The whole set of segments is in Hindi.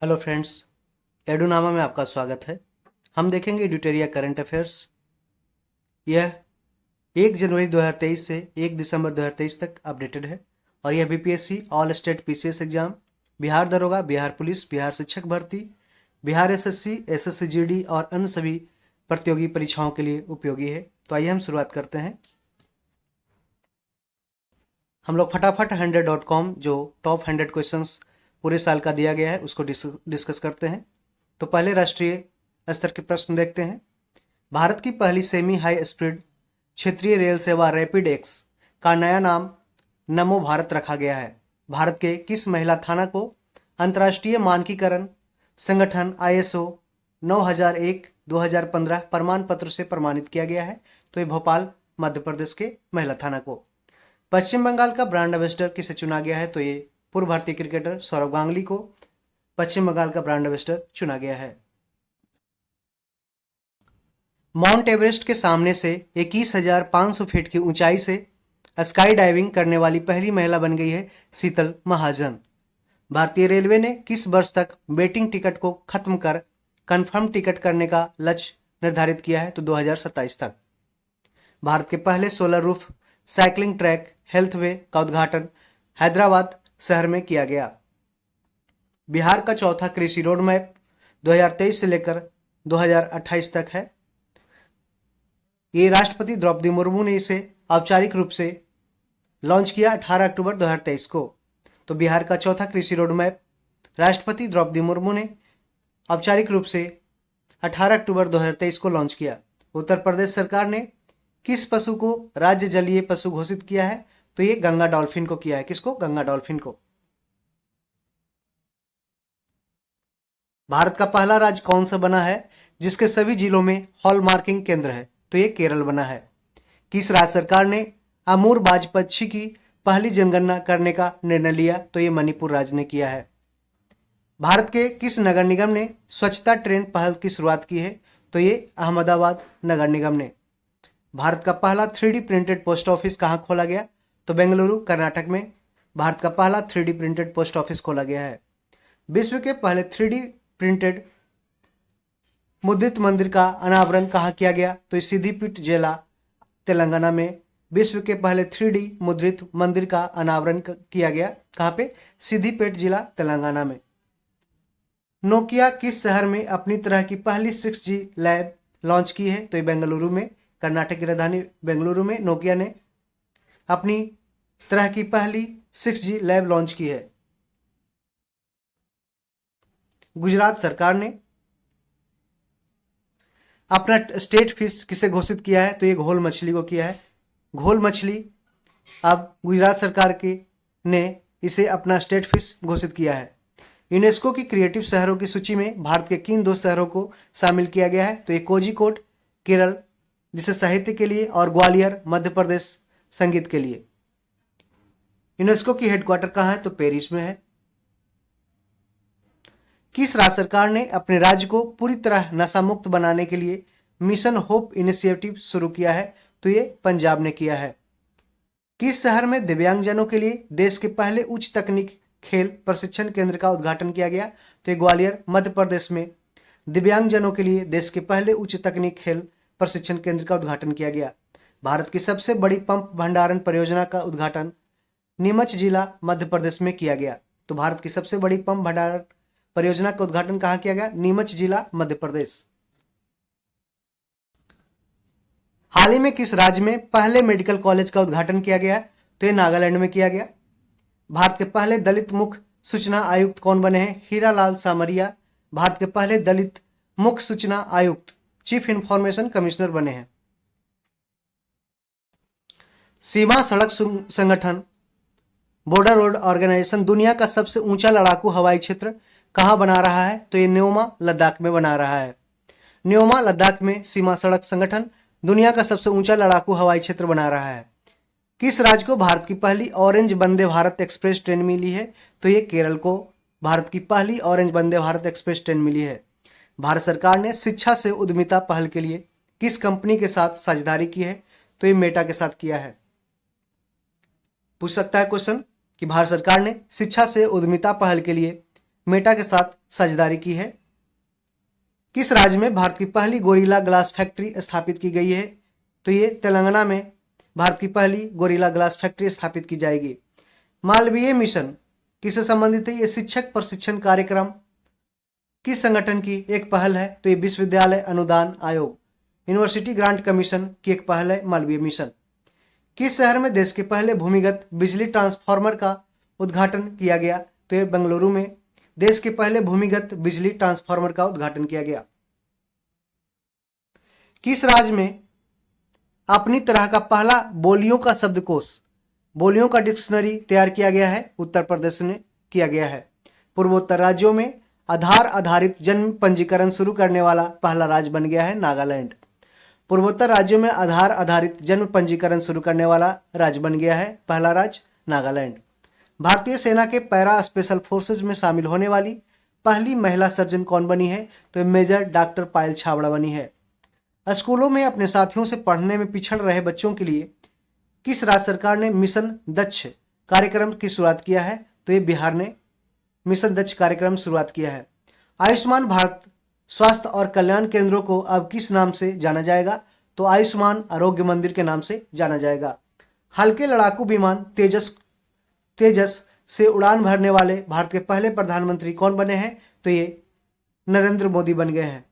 हेलो फ्रेंड्स, एडूनामा में आपका स्वागत है। हम देखेंगे एडिटोरिया करंट अफेयर्स। यह 1 जनवरी 2023 से 1 दिसंबर 2023 तक अपडेटेड है और यह BPSC all state PCS exam, Bihar दरोगा, बिहार पुलिस, बिहार शिक्षक भर्ती, बिहार एसएससी, एसएससी जीडी और अन्य सभी प्रतियोगी परीक्षाओं के लिए उपयोगी है। तो आइए हम शुरुआत करते हैं। हम लोग फटाफट 100.com जो टॉप 100 क्वेश्चंस पूरे साल का दिया गया है उसको डिस्कस करते हैं। तो पहले राष्ट्रीय स्तर के प्रश्न देखते हैं। भारत की पहली सेमी हाई स्पीड क्षेत्रीय रेल सेवा रैपिड एक्स का नया नाम नमो भारत रखा गया है। भारत के किस महिला थाना को अंतर्राष्ट्रीय मानकीकरण संगठन आईएसओ 9001-2015 प्रमाण पत्र से प्रमाणित किया गया है? तो ये भोपाल मध्य प्रदेश के महिला थाना को। पश्चिम बंगाल का ब्रांड एम्बेसडर किसे चुना गया है? तो ये पूर्व भारतीय क्रिकेटर सौरव गांगुली को पश्चिम बंगाल का ब्रांड एम्बेसडर चुना गया है। माउंट एवरेस्ट के सामने से 21,500 फीट की ऊंचाई से स्काई डाइविंग करने वाली पहली महिला बन गई है शीतल महाजन। भारतीय रेलवे ने किस वर्ष तक वेटिंग टिकट को खत्म कर कंफर्म टिकट करने का लक्ष्य निर्धारित किया है? तो 2027 तक। भारत के पहले solar roof cycling track health वे का उद्घाटन हैदराबाद शहर में किया गया। बिहार का चौथा कृषि रोड मैप 2023 से लेकर 2028 तक है। ये राष्ट्रपति द्रौपदी मुर्मू ने इसे औपचारिक रूप से लॉन्च किया 18 अक्टूबर 2023 को। तो बिहार का चौथा कृषि रोड मैप राष्ट्रपति द्रौपदी मुर्मू ने औपचारिक रूप से 18 अक्टूबर 2023 को लॉन्च किया। उत्तर प्रदेश सरकार ने किस पशु को राज्य जलीय पशु घोषित किया है? तो ये गंगा डॉल्फिन को किया है। किसको? गंगा डॉल्फिन को। भारत का पहला राज्य कौन सा बना है जिसके सभी जिलों में हॉल मार्किंग केंद्र है? तो ये केरल बना है। किस राज्य सरकार ने अमूर बाज पक्षी की पहली जनगणना करने का निर्णय लिया? तो ये मणिपुर राज्य ने किया है। भारत के किस नगर निगम ने स्वच्छता ट्रेन पहल की शुरुआत की है? तो ये अहमदाबाद नगर निगम ने। भारत का पहला 3D प्रिंटेड पोस्ट ऑफिस कहाँ खोला गया? तो बेंगलुरु कर्नाटक में भारत का पहला 3D प्रिंटेड पोस्ट ऑफिस खोला गया है। विश्व के पहले 3D प्रिंटेड मुद्रित मंदिर का अनावरण कहाँ किया गया? तो सिद्धिपेट जिला तेलंगाना में विश्व के पहले 3D मुद्रित मंदिर का अनावरण किया गया। कहाँ पे? सिद्धिपेट जिला तेलंगाना में। नोकिया किस शहर में अपनी तरह की पहली 6G लैब लॉन्च की है? तो ये बेंगलुरु में, कर्नाटक की राजधानी बेंगलुरु में नोकिया ने अपनी तरह की पहली 6G लैब लॉन्च की है। गुजरात सरकार ने अपना स्टेट फिश किसे घोषित किया है? तो ये घोल मछली को किया है। घोल मछली अब गुजरात सरकार की ने इसे अपना स्टेट फिश घोषित किया है। यूनेस्को की क्रिएटिव शहरों की सूची में भारत के किन 2 शहरों को शामिल किया गया है? तो ये कोझिकोड केरल जिसे साहित्य के लिए और ग्वालियर मध्य प्रदेश संगीत के लिए। यूनेस्को की हेडक्वार्टर कहाँ है? तो पेरिस में है। किस राज्य सरकार ने अपने राज्य को पूरी तरह नशा मुक्त बनाने के लिए मिशन होप इनिशिएटिव शुरू किया है? तो ये पंजाब ने किया है। किस शहर में दिव्यांगजनों के लिए देश के पहले उच्च तकनीक खेल प्रशिक्षण केंद्र का उद्घाटन किया गया? तो ये ग्वालियर मध्य प्रदेश में दिव्यांगजनों के लिए देश के पहले उच्च तकनीक खेल प्रशिक्षण केंद्र का उद्घाटन किया गया। भारत की सबसे बड़ी पंप भंडारण परियोजना का उद्घाटन नीमच जिला मध्य प्रदेश में किया गया। तो भारत की सबसे बड़ी पंप भंडारण परियोजना का उद्घाटन कहाँ किया गया? नीमच जिला मध्य प्रदेश। हाल ही में किस राज्य में पहले मेडिकल कॉलेज का उद्घाटन किया गया? तो ये नागालैंड में किया गया। भारत के पहले दलित मुख्य सूचना आयुक्त कौन बने हैं? हीरालाल सामरिया भारत के पहले दलित मुख्य सूचना आयुक्त चीफ इंफॉर्मेशन कमिश्नर बने हैं। सीमा सड़क संगठन बॉर्डर रोड ऑर्गेनाइजेशन दुनिया का सबसे ऊंचा लड़ाकू हवाई क्षेत्र कहां बना रहा है? तो ये न्योमा लद्दाख में बना रहा है। न्योमा लद्दाख में सीमा सड़क संगठन दुनिया का सबसे ऊंचा लड़ाकू हवाई क्षेत्र बना रहा है। किस राज्य को भारत की पहली orange Vande Bharat express train मिली है? तो ये केरल को भारत की पहली orange Vande Bharat express train मिली है। भारत सरकार ने शिक्षा से उद्यमिता पहल के लिए किस कंपनी के साथ साझेदारी की है? तो ये मेटा के साथ किया है। पूछ सकता है क्वेश्चन कि भारत सरकार ने शिक्षा से उद्यमिता पहल के लिए मेटा के साथ साझेदारी की है? किस राज्य में भारत की पहली गोरिल्ला ग्लास फैक्ट्री स्थापित की गई है? तो ये तेलंगाना में भारत की पहली गोरिल्ला ग्लास फैक्ट्री स्थापित की जाएगी। मालवीय मिशन किससे संबंधित है? ये शिक्षक प्रशिक्षण कार्यक्रम किस संगठन की एक पहल है? तो ये विश्वविद्यालय अनुदान आयोग, यूनिवर्सिटी ग्रांट कमीशन की एक पहल है मालवीय मिशन। किस शहर में देश के पहले भूमिगत बिजली ट्रांसफार्मर का उद्घाटन किया गया? तो ये बेंगलुरु में देश के पहले भूमिगत बिजली ट्रांसफार्मर का उद्घाटन किया गया। किस राज्य में अपनी तरह का पहला बोलियों का शब्दकोश, बोलियों का डिक्शनरी तैयार किया गया है? उत्तर प्रदेश ने किया गया है। पूर्वोत्तर राज्यों में आधार आधारित जन्म पंजीकरण शुरू करने वाला पहला राज्य बन गया है नागालैंड। पूर्वोत्तर राज्यों में आधार आधारित जन्म पंजीकरण शुरू करने वाला राज्य बन गया है पहला राज्य नागालैंड। भारतीय सेना के पैरा स्पेशल फोर्सेज में शामिल होने वाली पहली महिला सर्जन कौन बनी है? तो मेजर डॉक्टर पायल छाबड़ा बनी है। स्कूलों में अपने साथियों से पढ़ने में पिछड़ रहे बच्चों के लिए किस राज्य सरकार ने मिशन दक्ष कार्यक्रम की शुरुआत किया है? तो ये बिहार ने मिशन दक्ष कार्यक्रम शुरुआत किया है। आयुष्मान भारत स्वास्थ्य और कल्याण केंद्रों को अब किस नाम से जाना जाएगा? तो आयुष्मान आरोग्य मंदिर के नाम से जाना जाएगा। हल्के लड़ाकू विमान तेजस से उड़ान भरने वाले भारत के पहले प्रधानमंत्री कौन बने हैं? तो ये नरेंद्र मोदी बन गए हैं।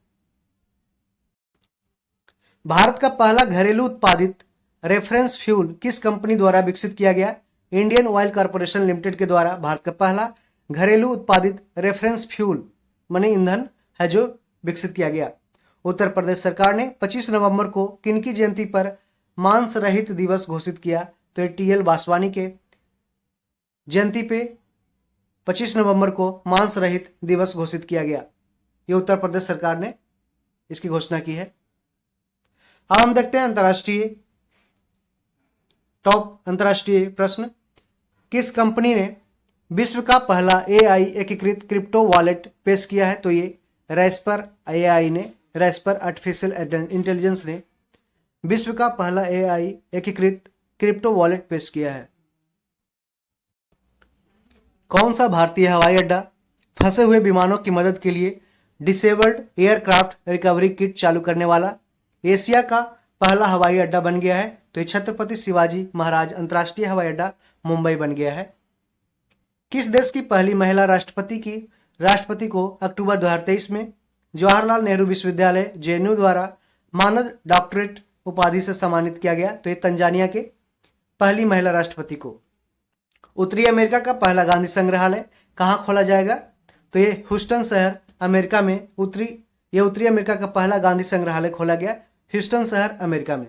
भारत का पहला घरेलू उत्पादित रेफरेंस फ्यूल किस कंपनी द्वारा विकसित किया गया? इंडियन ऑयल कॉर्पोरेशन लिमिटेड के द्वारा भारत का पहला घरेलू उत्पादित रेफरेंस फ्यूल माने ईंधन है जो विकसित किया गया। उत्तर प्रदेश सरकार ने 25 नवंबर को किनकी जयंती पर मांस रहित दिवस घोषित किया? तो ये टी एल वासवानी के जयंती पे 25 नवंबर को मांस रहित दिवस घोषित किया गया। ये उत्तर प्रदेश सरकार ने इसकी घोषणा की है। अब हम देखते हैं अंतरराष्ट्रीय प्रश्न। किस कंपनी ने विश्व का पहला एआई एकीकृत क्रिप्टो वॉलेट पेश किया है? तो ये रेस्पर आर्टिफिशियल इंटेलिजेंस ने विश्व का पहला एआई एकीकृत क्रिप्टो वॉलेट पेश किया है। कौन सा भारतीय हवाई अड्डा फंसे हुए विमानों की मदद के लिए डिसेबल्ड एयरक्राफ्ट रिकवरी किट चालू करने वाला एशिया का पहला हवाई अड्डा बन गया है? तो ये छत्रपति शिवाजी महाराज अंतर्राष्ट्रीय हवाई अड्डा मुंबई बन गया है। किस देश की पहली महिला राष्ट्रपति को अक्टूबर 2023 में जवाहरलाल नेहरू विश्वविद्यालय जेएनयू द्वारा मानद डॉक्टरेट उपाधि से सम्मानित किया गया? तो ये तंजानिया के पहली महिला राष्ट्रपति को। उत्तरी अमेरिका का पहला गांधी संग्रहालय कहाँ खोला जाएगा? तो ये ह्यूस्टन शहर अमेरिका में उत्तरी अमेरिका का पहला गांधी संग्रहालय खोला गया ह्यूस्टन शहर अमेरिका में।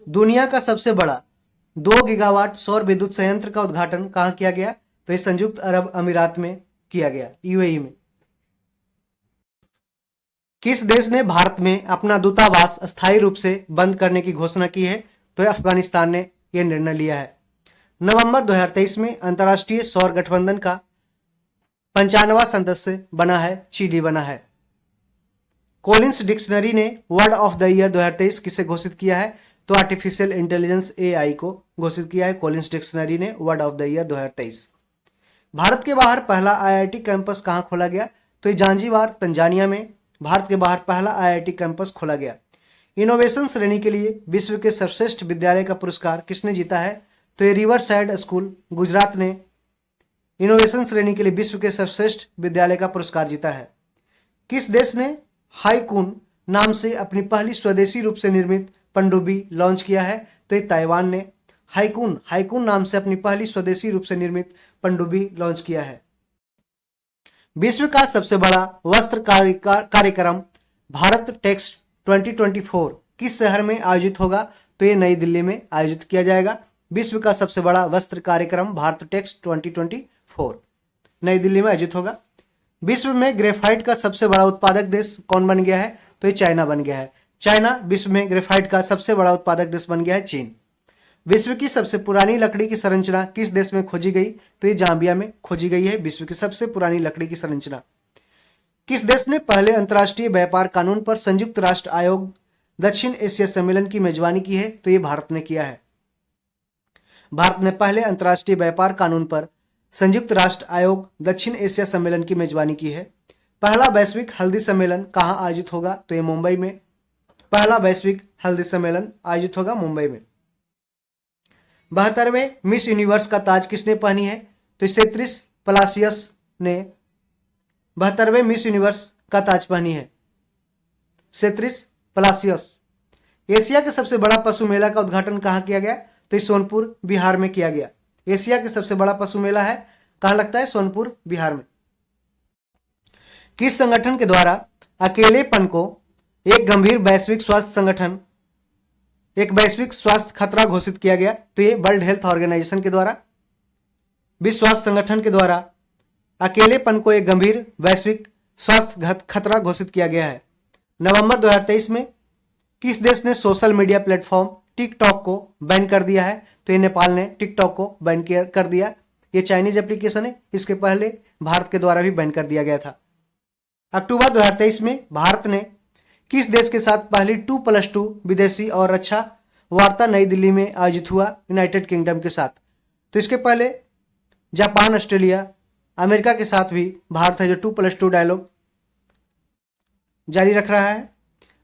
दुनिया का सबसे बड़ा 2 गीगावाट सौर विद्युत संयंत्र का उद्घाटन कहाँ किया गया? तो ये संयुक्त अरब अमीरात में किया गया, यूएई में। किस देश ने भारत में अपना दूतावास अस्थायी रूप से बंद करने की घोषणा की है? तो अफगानिस्तान ने यह निर्णय लिया है। नवंबर 2023 में अंतर्राष्ट्रीय सौर गठबंधन का 95वां सदस्य बना है चिली बना है। कोलिंस डिक्शनरी ने वर्ड ऑफ द ईयर 2023 किसे घोषित किया है? तो आर्टिफिशियल इंटेलिजेंस एआई को घोषित किया है कोलिंस डिक्शनरी ने word of the year 2023। Bharat के बाहर पहला आईआईटी कैंपस कहां खोला गया? तो ये जांजीबार तंजानिया में भारत के बाहर पहला आईआईटी कैंपस खोला गया। इनोवेशन श्रेणी के लिए विश्व के सर्वश्रेष्ठ विद्यालय का पुरस्कार किसने जीता है? तो ये रिवर साइड स्कूल गुजरात ने इनोवेशन श्रेणी के लिए विश्व के सर्वश्रेष्ठ विद्यालय का पुरस्कार जीता है। किस देश ने हाईकून नाम से अपनी पहली स्वदेशी रूप से निर्मित पनडुब्बी लॉन्च किया है? तो ये ताइवान ने हाईकून नाम से अपनी पहली स्वदेशी रूप से निर्मित पनडुब्बी लॉन्च किया है। विश्व का सबसे बड़ा वस्त्र कार्यक्रम भारत टेक्स 2024 किस शहर में आयोजित होगा? तो ये नई दिल्ली में आयोजित किया जाएगा। विश्व का सबसे बड़ा वस्त्र कार्यक्रम भारत टेक्स 2024 नई दिल्ली में आयोजित होगा। विश्व में ग्रेफाइट का सबसे बड़ा उत्पादक देश कौन बन गया है? तो ये चाइना बन गया है। चाइना विश्व में ग्रेफाइट का सबसे बड़ा उत्पादक देश बन गया है चीन। विश्व की सबसे पुरानी लकड़ी की संरचना किस देश में खोजी गई? तो ये जाम्बिया में खोजी गई है विश्व की सबसे पुरानी लकड़ी की संरचना। किस देश ने पहले अंतर्राष्ट्रीय व्यापार कानून पर संयुक्त राष्ट्र आयोग दक्षिण एशिया सम्मेलन की मेजबानी की है? तो ये भारत ने किया है। भारत ने पहले अंतर्राष्ट्रीय व्यापार कानून पर संयुक्त राष्ट्र आयोग दक्षिण एशिया सम्मेलन की मेजबानी की है। पहला वैश्विक हल्दी सम्मेलन कहाँ आयोजित होगा? तो ये मुंबई में पहला वैश्विक हल्दी सम्मेलन आयोजित होगा मुंबई में। 72वें मिस यूनिवर्स का ताज किसने पहनी है? तो सेत्रिस पलासियस ने 72वें मिस यूनिवर्स का ताज पहनी है, सेत्रिस पलासियस। एशिया के सबसे बड़ा पशु मेला का उद्घाटन कहाँ किया गया? तो सोनपुर बिहार में किया गया। एशिया के सबसे बड़ा पशु मेला है, कहाँ लगता है? सोनपुर बिहार में। किस संगठन के द्वारा अकेलेपन को एक गंभीर वैश्विक स्वास्थ्य संगठन, एक वैश्विक स्वास्थ्य खतरा घोषित किया गया? तो ये वर्ल्ड हेल्थ ऑर्गेनाइजेशन के द्वारा, विश्व स्वास्थ्य संगठन के द्वारा अकेलेपन को एक गंभीर वैश्विक स्वास्थ्य खतरा घोषित किया गया है। नवंबर 2023 में किस देश ने सोशल मीडिया प्लेटफॉर्म टिकटॉक को बैन कर दिया है? तो ये नेपाल ने टिकटॉक को बैन कर दिया। ये चाइनीज एप्लीकेशन है, इसके पहले भारत के द्वारा भी बैन कर दिया गया था। अक्टूबर 2023 में भारत ने किस देश के साथ पहली 2+2 विदेशी और रक्षा वार्ता नई दिल्ली में आयोजित हुआ? यूनाइटेड किंगडम के साथ। तो इसके पहले जापान, ऑस्ट्रेलिया, अमेरिका के साथ भी भारत है जो 2+2 डायलॉग जारी रख रहा है।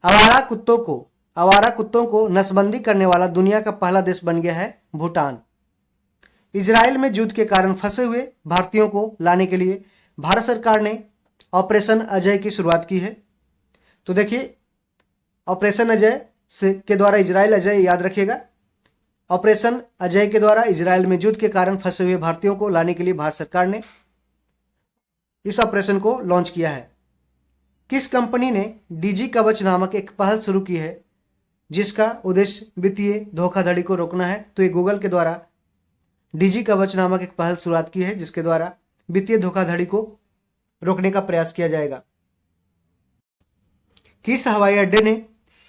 आवारा कुत्तों को नसबंदी करने वाला दुनिया का पहला देश बन गया है भूटान। इजराइल में युद्ध के कारण फंसे हुए भारतीयों को लाने के लिए भारत सरकार ने ऑपरेशन अजय की शुरुआत की है। तो देखिए, ऑपरेशन अजय के द्वारा इजराइल अजय याद रखिएगा। ऑपरेशन अजय के द्वारा इजराइल में युद्ध के कारण फंसे हुए भारतीयों को लाने के लिए भारत सरकार ने इस ऑपरेशन को लॉन्च किया है। किस कंपनी ने डीजी कवच नामक एक पहल शुरू की है जिसका उद्देश्य वित्तीय धोखाधड़ी को रोकना है? तो ये गूगल के द्वारा डीजी कवच नामक एक पहल शुरुआत की है जिसके द्वारा वित्तीय धोखाधड़ी को रोकने का प्रयास किया जाएगा। किस हवाई अड्डे ने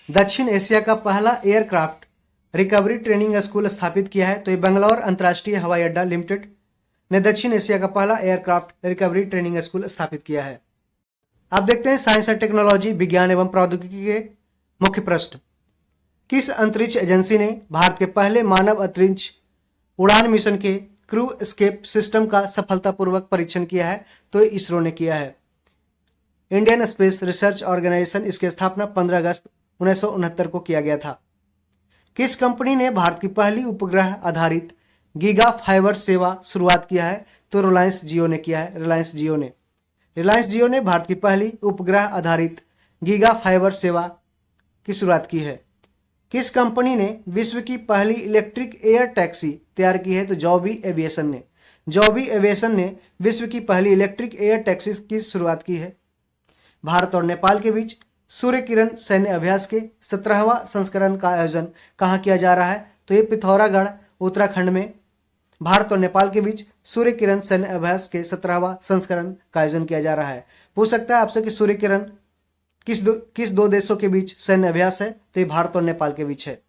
दक्षिण एशिया का पहला एयरक्राफ्ट रिकवरी ट्रेनिंग स्कूल स्थापित किया है? तो ये बेंगलौर अंतर्राष्ट्रीय हवाई अड्डा लिमिटेड ने दक्षिण एशिया का पहला एयरक्राफ्ट रिकवरी ट्रेनिंग स्कूल स्थापित किया है। अब देखते हैं साइंस एंड टेक्नोलॉजी, विज्ञान एवं प्रौद्योगिकी के मुख्य प्रश्न। किस अंतरिक्ष एजेंसी ने भारत के पहले मानव अंतरिक्ष उड़ान मिशन के क्रू एस्केप सिस्टम का सफलतापूर्वक परीक्षण किया है? तो इसरो ने किया है। इंडियन स्पेस रिसर्च ऑर्गेनाइजेशन, इसकी स्थापना 15 अगस्त 1969 को किया गया था। किस कंपनी ने भारत की पहली उपग्रह आधारित गीगा फाइबर सेवा शुरुआत किया है? तो रिलायंस जियो ने किया है। रिलायंस जियो ने भारत की पहली उपग्रह आधारित गीगा फाइबर सेवा की शुरुआत की है। किस कंपनी ने विश्व की पहली इलेक्ट्रिक एयर टैक्सी तैयार की है? तो जॉबी एविएशन ने विश्व की पहली इलेक्ट्रिक एयर टैक्सी की शुरुआत की है। भारत और नेपाल के बीच सूर्य किरण सैन्य अभ्यास के 17वां संस्करण का आयोजन कहाँ किया जा रहा है? तो ये पिथौरागढ़ उत्तराखंड में भारत और नेपाल के बीच सूर्य किरण सैन्य अभ्यास के 17वां संस्करण का आयोजन किया जा रहा है। पूछ सकता है आपसे कि सूर्य किरण किस दो देशों के बीच सैन्य अभ्यास है? तो ये भारत और नेपाल के बीच है।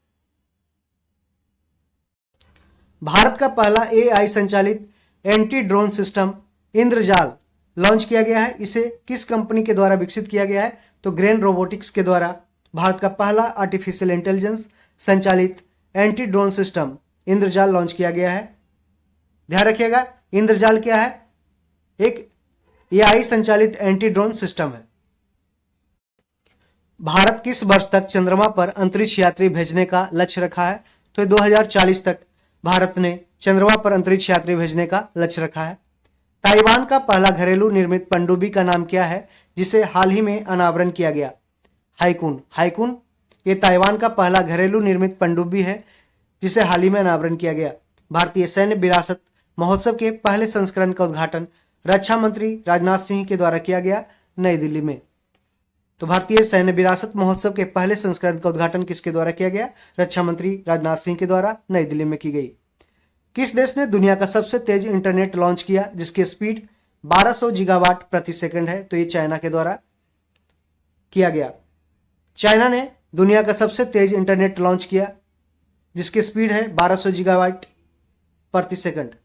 भारत का पहला AI संचालित एंटी ड्रोन सिस्टम इंद्रजाल लॉन्च किया गया है। इसे किस कंपनी के द्वारा विकसित किया गया है? तो ग्रेन रोबोटिक्स के द्वारा भारत का पहला आर्टिफिशियल इंटेलिजेंस संचालित एंटी ड्रोन सिस्टम इंद्रजाल लॉन्च किया गया है। ध्यान रखिएगा, इंद्रजाल क्या है? एक AI संचालित एंटी ड्रोन सिस्टम है। भारत किस वर्ष तक चंद्रमा पर अंतरिक्ष यात्री भेजने का लक्ष्य रखा है? तो 2040 तक भारत ने चंद्रमा पर अंतरिक्ष यात्री भेजने का लक्ष्य रखा है। ताइवान का पहला घरेलू निर्मित पनडुब्बी का नाम क्या है जिसे हाल ही में अनावरण किया गया? हाइकुन ये ताइवान का पहला घरेलू निर्मित पनडुब्बी है जिसे हाल ही में अनावरण किया गया। भारतीय सैन्य विरासत महोत्सव के पहले संस्करण का उद्घाटन रक्षा मंत्री राजनाथ सिंह के द्वारा किया गया नई दिल्ली में। तो भारतीय सैन्य विरासत महोत्सव के पहले संस्करण का उद्घाटन किसके द्वारा किया गया? रक्षा मंत्री राजनाथ सिंह के द्वारा नई दिल्ली में की गई। किस देश ने दुनिया का सबसे तेज इंटरनेट लॉन्च किया जिसकी स्पीड 1200 गीगावाट प्रति सेकंड है? तो ये चाइना के द्वारा किया गया। चाइना ने दुनिया का सबसे तेज इंटरनेट लॉन्च किया जिसकी स्पीड है 1200 गीगावाट प्रति सेकंड।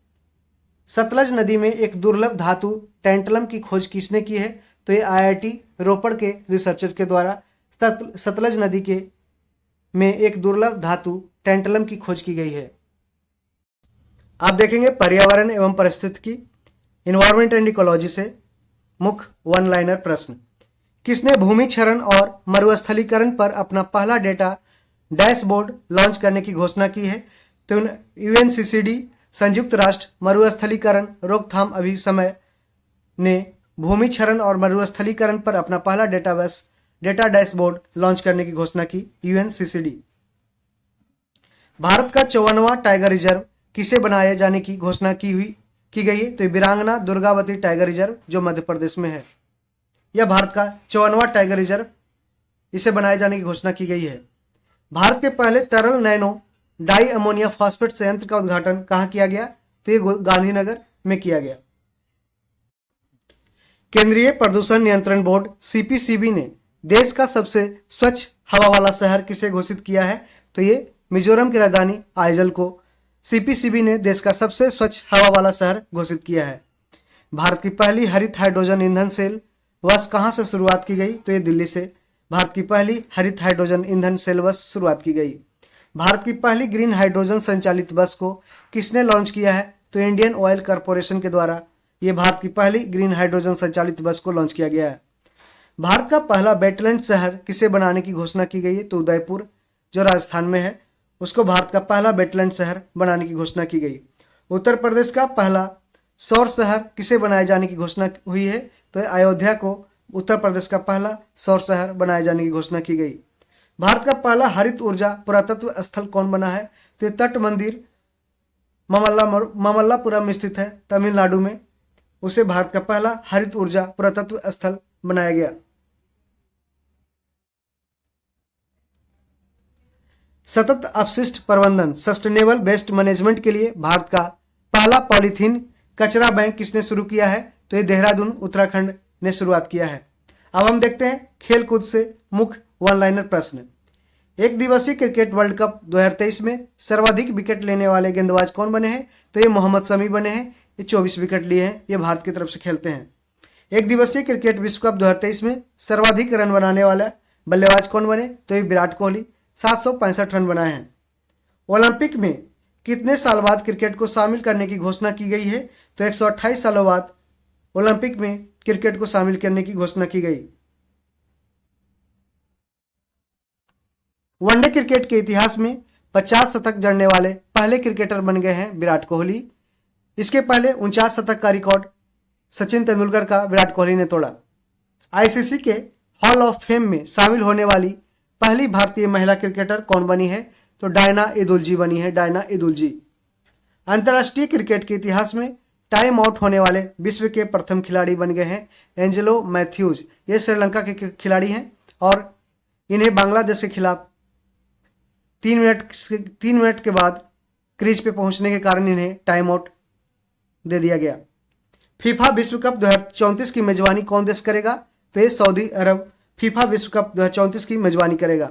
सतलज नदी में एक दुर्लभ धातु टैंटलम की खोज किसने की है? तो ये IIT रोपड़ के रिसर्चर के द्वारा सतलज नदी के में एक दुर्लभ धातु टैंटलम की खोज की गई है। आप देखेंगे पर्यावरण एवं परिस्थितिकी इन्वायरमेंट एंड इकोलॉजी से मुख्य वन लाइनर प्रश्न। किसने भूमि क्षरण और मरुस्थलीकरण पर अपना पहला डेटा डैशबोर्ड लॉन्च करने की घोषणा की है? तो यूएनसीसीडी संयुक्त राष्ट्र मरुस्थलीकरण रोकथाम अभिसमय ने भूमि क्षरण और मरुस्थलीकरण पर अपना पहला डेटा डैशबोर्ड लॉन्च करने की घोषणा की। यूएनसीसीडी। भारत का 54वां टाइगर रिजर्व किसे बनाए जाने की घोषणा की गई है? तो वीरांगना दुर्गावती टाइगर रिजर्व जो मध्य प्रदेश में है। यह भारत का 54वां टाइगर रिजर्व, इसे बनाए जाने की घोषणा की गई है। भारत के पहले तरल नैनो डाई अमोनिया फॉस्फेट संयंत्र का उद्घाटन कहाँ किया गया? तो ये गांधीनगर में किया गया। केंद्रीय प्रदूषण नियंत्रण बोर्ड सीपीसीबी ने देश का सबसे स्वच्छ हवा वाला शहर किसे घोषित किया है? तो ये मिजोरम की राजधानी आइजल को सीपीसीबी ने देश का सबसे स्वच्छ हवा वाला शहर घोषित किया है। भारत की पहली हरित हाइड्रोजन ईंधन सेल बस कहां से शुरुआत की गई? तो ये दिल्ली से भारत की पहली हरित हाइड्रोजन ईंधन सेल बस शुरुआत की गई। भारत की पहली ग्रीन हाइड्रोजन संचालित बस को किसने लॉन्च किया है? तो इंडियन ऑयल कॉरपोरेशन के द्वारा ये भारत की पहली ग्रीन हाइड्रोजन संचालित बस को लॉन्च किया गया है। भारत का पहला वेटलैंड शहर किसे बनाने की घोषणा की गई है? तो उदयपुर जो राजस्थान में है उसको भारत का पहला वेटलैंड शहर बनाने की घोषणा की गई। उत्तर प्रदेश का पहला सौर शहर किसे बनाए जाने की घोषणा हुई है? तो अयोध्या को उत्तर प्रदेश का पहला सौर शहर बनाए जाने की घोषणा की गई। भारत का पहला हरित ऊर्जा पुरातत्व स्थल कौन बना है? तो तट मंदिर मामल्लापुरम में स्थित है तमिलनाडु में, उसे भारत का पहला हरित ऊर्जा पुरातत्व स्थल बनाया गया। सतत अपशिष्ट प्रबंधन सस्टेनेबल वेस्ट मैनेजमेंट के लिए भारत का पहला पॉलीथीन कचरा बैंक किसने शुरू किया है? तो ये देहरादून उत्तराखंड ने शुरुआत किया है। अब हम देखते हैं खेलकूद से मुख्य वन लाइनर प्रश्न। एक दिवसीय क्रिकेट वर्ल्ड कप 2023 में सर्वाधिक विकेट लेने वाले गेंदबाज कौन बने हैं? तो ये मोहम्मद शमी बने हैं, ये 24 विकेट लिए हैं, ये भारत की तरफ से खेलते हैं। एक दिवसीय क्रिकेट विश्व कप 2023 में सर्वाधिक रन बनाने वाला बल्लेबाज कौन बने? तो ये विराट कोहली, 765 रन बनाए हैं। ओलंपिक में कितने साल बाद क्रिकेट को शामिल करने की घोषणा की गई है? तो 128 सालों बाद ओलंपिक में क्रिकेट को शामिल करने की घोषणा की गई। वनडे क्रिकेट के इतिहास में 50 शतक जड़ने वाले पहले क्रिकेटर बन गए हैं विराट कोहली। इसके पहले 49 शतक का रिकॉर्ड सचिन तेंदुलकर का विराट कोहली ने तोड़ा। आईसीसी के हॉल ऑफ फेम में शामिल होने वाली पहली भारतीय महिला क्रिकेटर कौन बनी है? तो डायना इदुलजी बनी है, डायना इदुलजी। अंतर्राष्ट्रीय क्रिकेट के इतिहास में टाइम आउट होने वाले विश्व के प्रथम खिलाड़ी बन गए हैं एंजेलो मैथ्यूज। ये श्रीलंका के खिलाड़ी हैं और इन्हें बांग्लादेश के खिलाफ 3 मिनट के बाद क्रीज पे पहुंचने के कारण इन्हें टाइम आउट दे दिया गया। फीफा विश्व कप 2034 की मेजबानी कौन देश करेगा? तो ये सऊदी अरब फीफा विश्व कप 2034 की मेजबानी करेगा।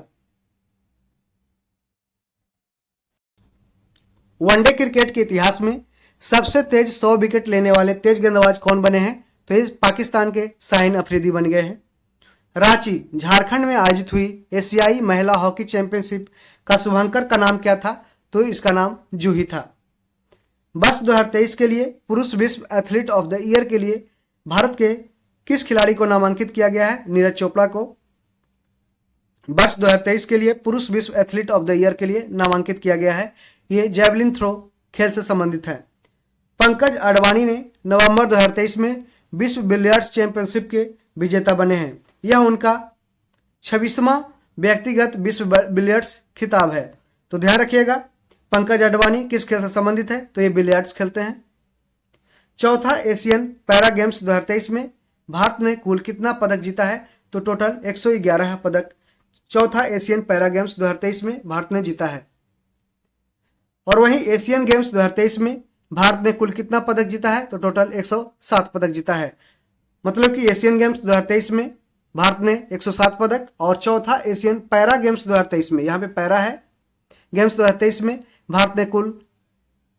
वनडे क्रिकेट के इतिहास में सबसे तेज 100 विकेट लेने वाले तेज गेंदबाज कौन बने हैं? तो ये पाकिस्तान के शाहीन अफरीदी बन गए हैं। रांची झारखंड में आयोजित हुई एशियाई महिला हॉकी चैंपियनशिप का शुभांकर का नाम क्या था? तो इसका नाम जूही था। वर्ष 2023 के लिए पुरुष विश्व एथलीट ऑफ द ईयर के लिए भारत के किस खिलाड़ी को नामांकित किया गया है? नीरज चोपड़ा को वर्ष 2023 के लिए पुरुष विश्व एथलीट ऑफ द ईयर के लिए नामांकित किया गया है। ये जैवलिन थ्रो खेल से संबंधित है। पंकज अडवाणी ने नवंबर 2023 में विश्व बिलियर्ड्स चैंपियनशिप के विजेता बने हैं। यह उनका 26वां व्यक्तिगत विश्व बिलियर्ड्स खिताब है। तो ध्यान रखिएगा पंकज अडवाणी किस खेल से संबंधित है? तो ये बिलियर्ड्स खेलते हैं। चौथा एशियन पैरा गेम्स 2023 में भारत ने कुल कितना पदक जीता है? तो टोटल 111 पदक चौथा एशियन पैरा गेम्स 2023 में भारत ने जीता है। और वहीं एशियन गेम्स 2023 में भारत ने कुल कितना पदक जीता है? तो टोटल 107 पदक जीता है। मतलब कि एशियन गेम्स 2023 में भारत ने 107 पदक और चौथा एशियन पैरा गेम्स 2023 में, यहाँ पे पैरा है, गेम्स 2023 में भारत ने कुल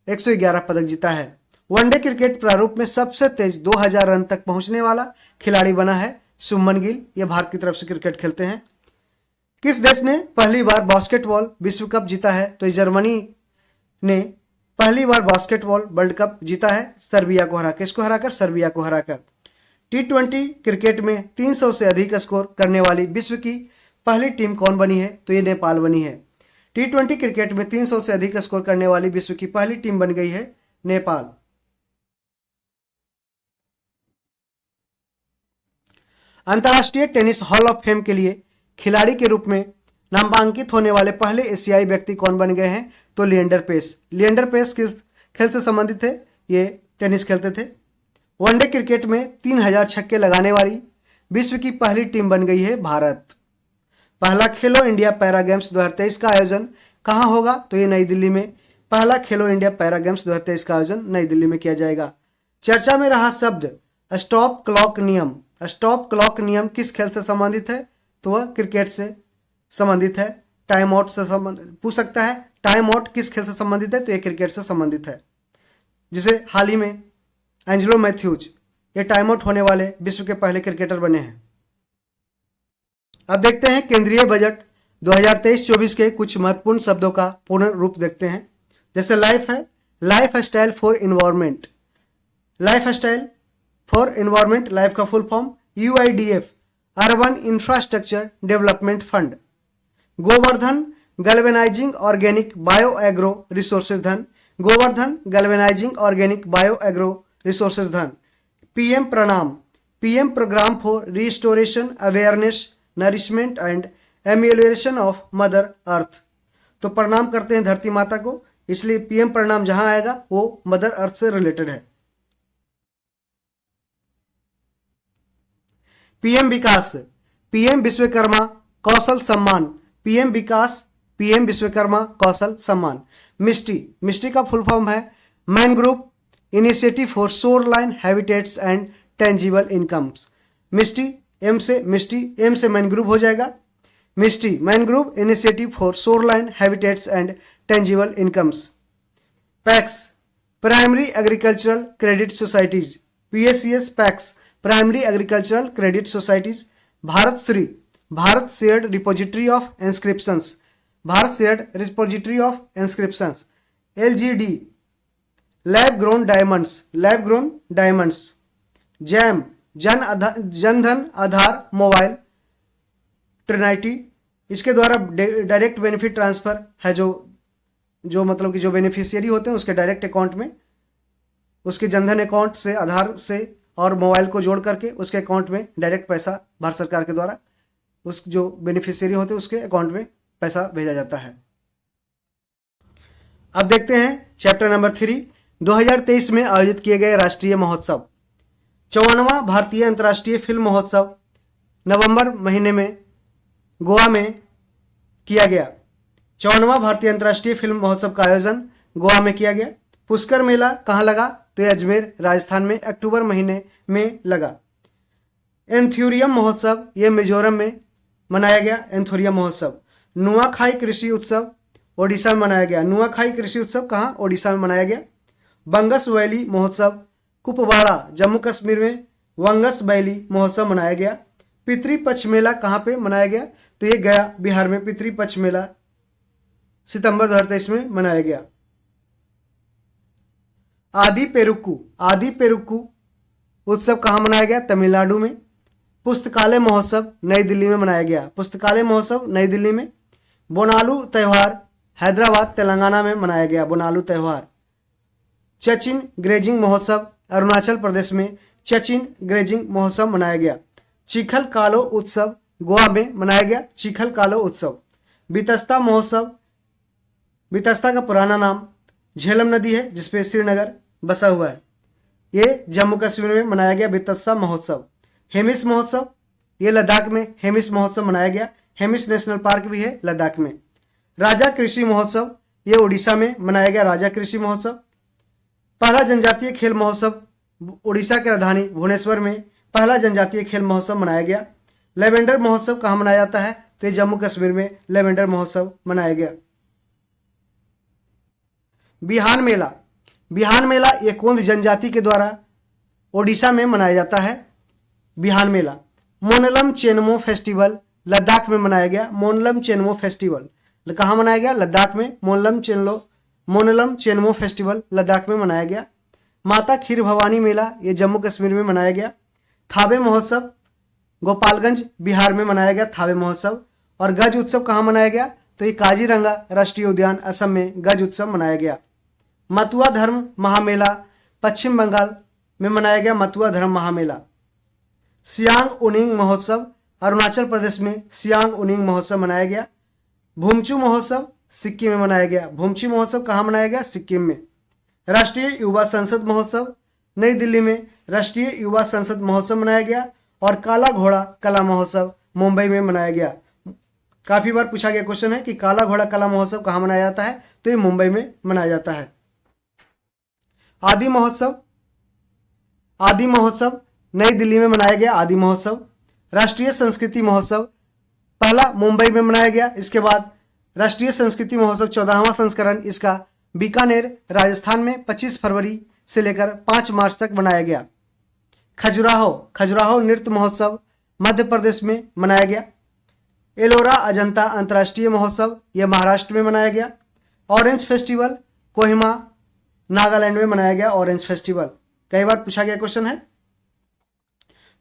111 पदक जीता है। वनडे क्रिकेट प्रारूप में सबसे तेज 2000 रन तक पहुंचने वाला खिलाड़ी बना है शुभमन गिल। ये भारत की तरफ से क्रिकेट खेलते हैं। किस देश ने पहली बार बास्केटबॉल विश्व कप जीता है? तो जर्मनी ने पहली बार बास्केटबॉल वर्ल्ड कप जीता है सर्बिया को हरा, किसको हराकर? सर्बिया को हराकर। T20 क्रिकेट में 300 से अधिक स्कोर करने वाली विश्व की पहली टीम कौन बनी है? तो ये नेपाल बनी है। T20 क्रिकेट में 300 से अधिक स्कोर करने वाली विश्व की पहली टीम बन गई है नेपाल। अंतर्राष्ट्रीय टेनिस हॉल ऑफ फेम के लिए खिलाड़ी के रूप में नामांकित होने वाले पहले एशियाई व्यक्ति कौन बन गए हैं? तो लिएंडर पेस। लिएंडर पेस किस खेल से संबंधित थे? ये टेनिस खेलते थे। वनडे क्रिकेट में 3000 छक्के लगाने वाली विश्व की पहली टीम बन गई है भारत। पहला खेलो इंडिया पैरा गेम्स 2023 का आयोजन कहाँ होगा? तो ये नई दिल्ली में पहला खेलो इंडिया पैरा गेम्स 2023 का आयोजन नई दिल्ली में किया जाएगा। चर्चा में रहा शब्द स्टॉप क्लॉक नियम। स्टॉप क्लॉक नियम किस खेल से संबंधित है? तो वह क्रिकेट से संबंधित है। टाइम आउट से पूछ सकता है, टाइम आउट किस खेल से संबंधित है? तो ये क्रिकेट से संबंधित है, जिसे हाल ही में एंजेलो मैथ्यूज ये टाइम आउट होने वाले विश्व के पहले क्रिकेटर बने हैं। अब देखते हैं केंद्रीय बजट 2023-24 के कुछ महत्वपूर्ण शब्दों का पूर्ण रूप देखते हैं। जैसे लाइफ है, lifestyle for environment. Lifestyle for environment, life का full form UIDF, urban infrastructure development fund. Gobardhan galvanising organic bio agro resources धन। Gobardhan galvanising organic bio agro resources धन। PM Pranam, PM programme for restoration awareness nourishment and emulation of mother earth. तो प्रणाम करते हैं धरती माता को, इसलिए PM प्रणाम जहां आएगा वो मदर अर्थ से रिलेटेड है। PM विकास, PM विश्वकर्मा कौशल सम्मान। PM विकास, PM विश्वकर्मा कौशल सम्मान। मिस्टी, मिस्टी का फुल फॉर्म है mangrove initiative for shoreline habitats and tangible incomes. Mishti, M से मैनग्रोव हो जाएगा। Mishti, mangrove initiative for shoreline habitats and tangible incomes. PACS, primary agricultural credit societies. PACS, PACS, primary agricultural credit societies. Bharat Shri, Bharat shared repository of inscriptions. Bharat shared repository of inscriptions. LGD, lab grown diamonds, lab grown diamonds. JAM, Jan Dhan Aadhaar mobile trinity, इसके द्वारा डायरेक्ट बेनिफिट ट्रांसफर है, जो मतलब कि जो बेनिफिशियरी होते हैं उसके डायरेक्ट अकाउंट में, उसके जनधन अकाउंट से आधार से और मोबाइल को जोड़ करके उसके अकाउंट में डायरेक्ट पैसा भारत सरकार के द्वारा उस जो बेनिफिशियरी होते हैं उसके अकाउंट में पैसा भेजा जाता है। अब देखते हैं चैप्टर नंबर 3, 2023 में आयोजित किए गए राष्ट्रीय महोत्सव। 54वां भारतीय अंतर्राष्ट्रीय फिल्म महोत्सव नवंबर महीने में गोवा में किया गया। 54वां भारतीय अंतर्राष्ट्रीय फिल्म महोत्सव का आयोजन गोवा में किया गया। पुष्कर मेला कहाँ लगा? तो ये अजमेर राजस्थान में अक्टूबर महीने में लगा। एंथोरियम महोत्सव ये मिजोरम में मनाया गया। एंथोरियम महोत्सव। नुआखाई कृषि उत्सव ओडिशा में मनाया गया। नुआखाई कृषि उत्सव कहाँ? ओडिशा में मनाया गया। बंगस वैली महोत्सव कुपवाड़ा जम्मू कश्मीर में वंगस वैली महोत्सव मनाया गया। पितृपक्ष मेला कहाँ पे मनाया गया? तो ये गया बिहार में पितृपक्ष मेला सितंबर 2023 में मनाया गया। आदि पेरुक्कू उत्सव कहाँ मनाया गया? तमिलनाडु में। पुस्तकालय महोत्सव नई दिल्ली में मनाया गया। पुस्तकालय महोत्सव नई दिल्ली में। बोनालू त्यौहार हैदराबाद तेलंगाना में मनाया गया। बोनालू त्यौहार। चचिन ग्रेजिंग महोत्सव अरुणाचल प्रदेश में चचिन ग्रेजिंग महोत्सव मनाया गया। चिखल कालो उत्सव गोवा में मनाया गया। चिखल कालो उत्सव। बितस्ता महोत्सव, बितस्ता का पुराना नाम झेलम नदी है जिसपे श्रीनगर बसा हुआ है, ये जम्मू कश्मीर में मनाया गया बितस्ता महोत्सव। हेमिस महोत्सव ये लद्दाख में हेमिस महोत्सव मनाया गया। हेमिस नेशनल पार्क भी है लद्दाख में। राजा कृषि महोत्सव ये उड़ीसा में मनाया गया। राजा कृषि महोत्सव। पहला जनजातीय खेल महोत्सव उड़ीसा की राजधानी भुवनेश्वर में पहला जनजातीय खेल महोत्सव मनाया गया। लेवेंडर महोत्सव कहाँ मनाया जाता है? तो ये जम्मू कश्मीर में लेवेंडर महोत्सव मनाया गया। बिहान मेला, बिहान मेला ये कोंद जनजाति के द्वारा ओडिशा में मनाया जाता है। बिहान मेला। मोनलम चेनमो फेस्टिवल लद्दाख में मनाया गया। मोनलम चेनमो फेस्टिवल कहाँ मनाया गया? लद्दाख में। मोनलम मोनलम चेनमो फेस्टिवल लद्दाख में मनाया गया। माता खीर भवानी मेला ये जम्मू कश्मीर में मनाया गया। थावे महोत्सव गोपालगंज बिहार में मनाया गया थावे महोत्सव। और गज उत्सव कहाँ मनाया गया, तो ये काजीरंगा राष्ट्रीय उद्यान असम में गज उत्सव मनाया गया। मतुआ धर्म महामेला पश्चिम बंगाल में मनाया गया मतुआ धर्म महामेला। सियांग उनिंग महोत्सव अरुणाचल प्रदेश में सियांग उनिंग महोत्सव मनाया गया। भूमचू महोत्सव सिक्किम में मनाया गया। भूमचू महोत्सव कहाँ मनाया गया, सिक्किम में। राष्ट्रीय युवा संसद महोत्सव नई दिल्ली में राष्ट्रीय युवा संसद महोत्सव मनाया गया। और काला घोड़ा कला महोत्सव मुंबई में मनाया गया। काफी बार पूछा गया क्वेश्चन है कि काला घोड़ा कला महोत्सव कहाँ मनाया जाता है, तो ये मुंबई में मनाया जाता है। आदि महोत्सव नई दिल्ली में मनाया गया। आदि महोत्सव। राष्ट्रीय संस्कृति महोत्सव पहला मुंबई में मनाया गया। इसके बाद राष्ट्रीय संस्कृति महोत्सव 14वां संस्करण इसका बीकानेर राजस्थान में 25 फरवरी से लेकर 5 मार्च तक मनाया गया। खजुराहो नृत्य महोत्सव मध्य प्रदेश में मनाया गया। एलोरा अजंता अंतर्राष्ट्रीय महोत्सव यह महाराष्ट्र में मनाया गया। ऑरेंज फेस्टिवल कोहिमा नागालैंड में मनाया गया। ऑरेंज फेस्टिवल कई बार पूछा गया क्वेश्चन है।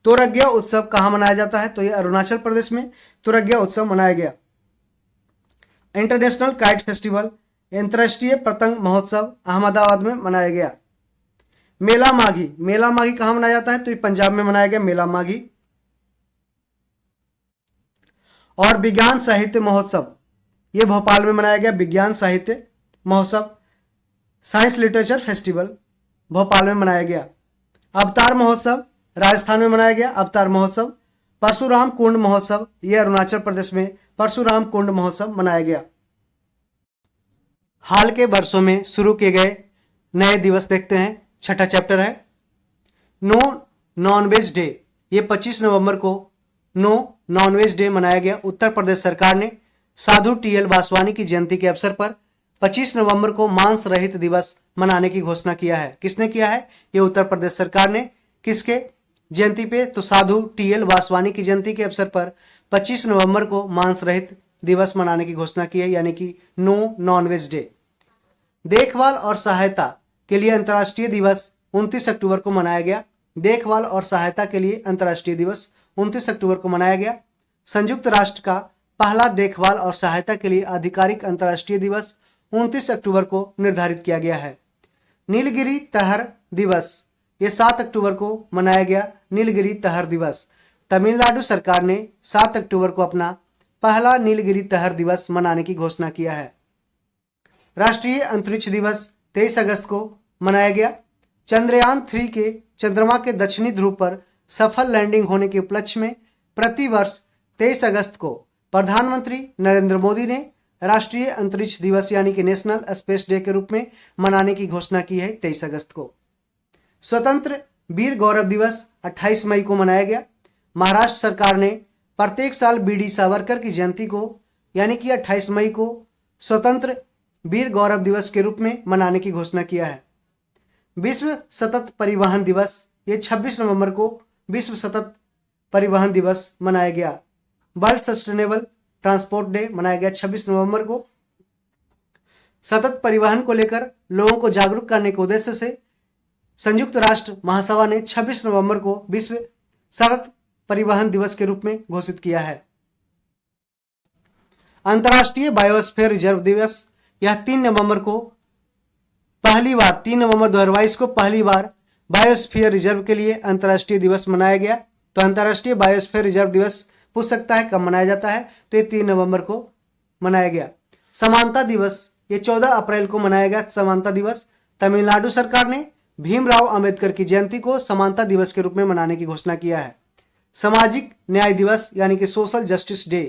तोरग्या उत्सव कहाँ मनाया जाता है, तो यह अरुणाचल प्रदेश में तोरग्या उत्सव मनाया गया। इंटरनेशनल काइट फेस्टिवल अंतर्राष्ट्रीय पतंग महोत्सव अहमदाबाद में मनाया गया। मेला माघी कहाँ मनाया जाता है, तो ये पंजाब में मनाया गया मेला माघी। और विज्ञान साहित्य महोत्सव ये भोपाल में मनाया गया। विज्ञान साहित्य महोत्सव साइंस लिटरेचर फेस्टिवल भोपाल में मनाया गया। अवतार महोत्सव राजस्थान में मनाया गया। अवतार महोत्सव। परशुराम कुंड महोत्सव यह अरुणाचल प्रदेश में परशुराम कुंड महोत्सव मनाया गया। हाल के वर्षों में शुरू किए गए नए दिवस देखते हैं। छठा चैप्टर है नो नॉनवेज डे। ये 25 नवंबर को नो नॉनवेज डे मनाया गया। उत्तर प्रदेश सरकार ने साधु टीएल वासवानी की जयंती के अवसर पर 25 नवंबर को मांस रहित दिवस मनाने की घोषणा किया है। किसने किया है, ये उत्तर प्रदेश सरकार ने। किसके जयंती पे, तो साधु टीएल वासवानी की जयंती के अवसर पर 25 नवंबर को मांस रहित दिवस मनाने की घोषणा की है, यानी कि नो नॉनवेज डे। देखभाल और सहायता के लिए अंतर्राष्ट्रीय दिवस 29 अक्टूबर को मनाया गया। देखभाल और सहायता के लिए अंतर्राष्ट्रीय दिवस 29 अक्टूबर को मनाया गया। संयुक्त राष्ट्र का पहला देखभाल और सहायता के लिए आधिकारिक अंतर्राष्ट्रीय दिवस 29 अक्टूबर को निर्धारित किया गया है। नीलगिरी तहर दिवस ये 7 अक्टूबर को मनाया गया। नीलगिरी तहर दिवस तमिलनाडु सरकार ने 7 अक्टूबर को अपना पहला नीलगिरी तहर दिवस मनाने की घोषणा किया है। राष्ट्रीय अंतरिक्ष दिवस 23 अगस्त को मनाया गया। चंद्रयान 3 के चंद्रमा के दक्षिणी ध्रुव पर सफल लैंडिंग होने के उपलक्ष्य में प्रतिवर्ष 23 अगस्त को प्रधानमंत्री नरेंद्र मोदी ने राष्ट्रीय अंतरिक्ष दिवस यानी कि नेशनल स्पेस डे के रूप में मनाने की घोषणा की है 23 अगस्त को। स्वतंत्र वीर गौरव दिवस 28 मई को मनाया गया। महाराष्ट्र सरकार ने प्रत्येक साल बीडी सावरकर की जयंती को यानी कि 28 मई को स्वतंत्र वीर गौरव दिवस के रूप में मनाने की घोषणा किया है। विश्व सतत परिवहन दिवस ये 26 नवंबर को विश्व सतत परिवहन दिवस मनाया गया। वर्ल्ड सस्टेनेबल ट्रांसपोर्ट डे मनाया गया 26 नवंबर को। सतत परिवहन को लेकर लोगों को जागरूक करने के उद्देश्य से संयुक्त राष्ट्र महासभा ने 26 नवंबर को विश्व सतत परिवहन दिवस के रूप में घोषित किया है। अंतर्राष्ट्रीय बायोस्फीयर रिजर्व दिवस यह 3 नवंबर को पहली बार 3 नवंबर 2022 को पहली बार बायोस्फीयर रिजर्व के लिए अंतर्राष्ट्रीय दिवस मनाया गया। तो अंतर्राष्ट्रीय बायोस्फीयर रिजर्व दिवस पूछ सकता है कब मनाया जाता है, तो ये 3 नवंबर को मनाया गया। समानता दिवस ये 14 अप्रैल को मनाया गया। समानता दिवस तमिलनाडु सरकार ने भीमराव अंबेडकर की जयंती को समानता दिवस के रूप में मनाने की घोषणा किया है। सामाजिक न्याय दिवस यानी कि सोशल जस्टिस डे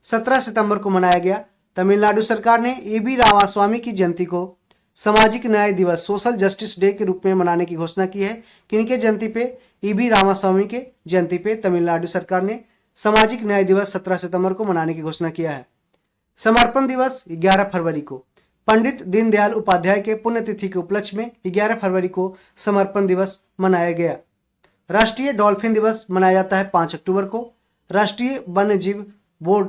17 सितंबर को मनाया गया। तमिलनाडु सरकार ने ईबी रामास्वामी की जयंती को सामाजिक न्याय दिवस सोशल जस्टिस डे के रूप में मनाने की घोषणा की है। किनके जयंती पे, ईबी रामास्वामी के जयंती पे तमिलनाडु सरकार ने सामाजिक न्याय दिवस 17 सितंबर को मनाने की घोषणा किया है। समर्पण दिवस 11 फरवरी को पंडित दीनदयाल उपाध्याय के पुण्यतिथि के उपलक्ष्य में 11 फरवरी को समर्पण दिवस मनाया गया। राष्ट्रीय डॉल्फिन दिवस मनाया जाता है 5 अक्टूबर को। राष्ट्रीय वन्य जीव बोर्ड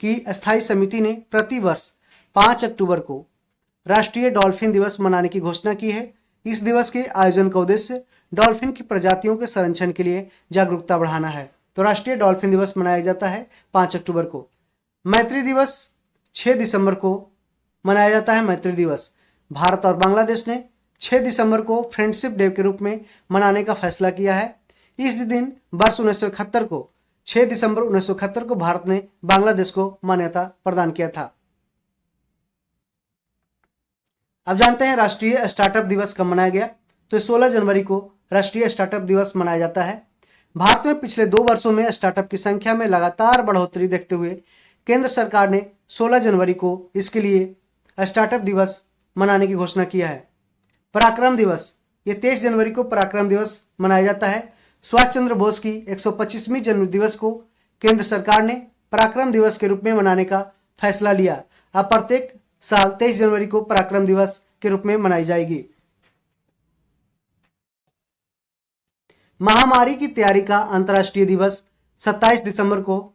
की अस्थायी समिति ने प्रतिवर्ष 5 अक्टूबर को राष्ट्रीय डॉल्फिन दिवस मनाने की घोषणा की है। इस दिवस के आयोजन का उद्देश्य डॉल्फिन की प्रजातियों के संरक्षण के लिए जागरूकता बढ़ाना है। तो राष्ट्रीय डॉल्फिन दिवस मनाया जाता है 5 अक्टूबर को। मैत्री दिवस 6 दिसंबर को मनाया जाता है। मैत्री दिवस भारत और बांग्लादेश ने 6 दिसंबर को फ्रेंडशिप डे के रूप में मनाने का फैसला किया है। इस दिन वर्ष 1971 को 6 दिसंबर 1971 को भारत ने बांग्लादेश को मान्यता प्रदान किया था। अब जानते हैं राष्ट्रीय स्टार्टअप दिवस कब मनाया गया। तो 16 जनवरी को राष्ट्रीय स्टार्टअप दिवस मनाया जाता है। भारत में पिछले 2 वर्षों में स्टार्टअप की संख्या में लगातार बढ़ोतरी देखते हुए केंद्र सरकार ने 16 जनवरी को इसके लिए स्टार्टअप दिवस मनाने की घोषणा किया है। पराक्रम दिवस, ये 23 जनवरी को पराक्रम दिवस मनाया जाता है। सुभाष चंद्र बोस की 125वीं जन्म दिवस को केंद्र सरकार ने पराक्रम दिवस के रूप में मनाने का फैसला लिया। अब प्रत्येक साल 23 जनवरी को पराक्रम दिवस के रूप में मनाई जाएगी। महामारी की तैयारी का अंतर्राष्ट्रीय दिवस 27 दिसंबर को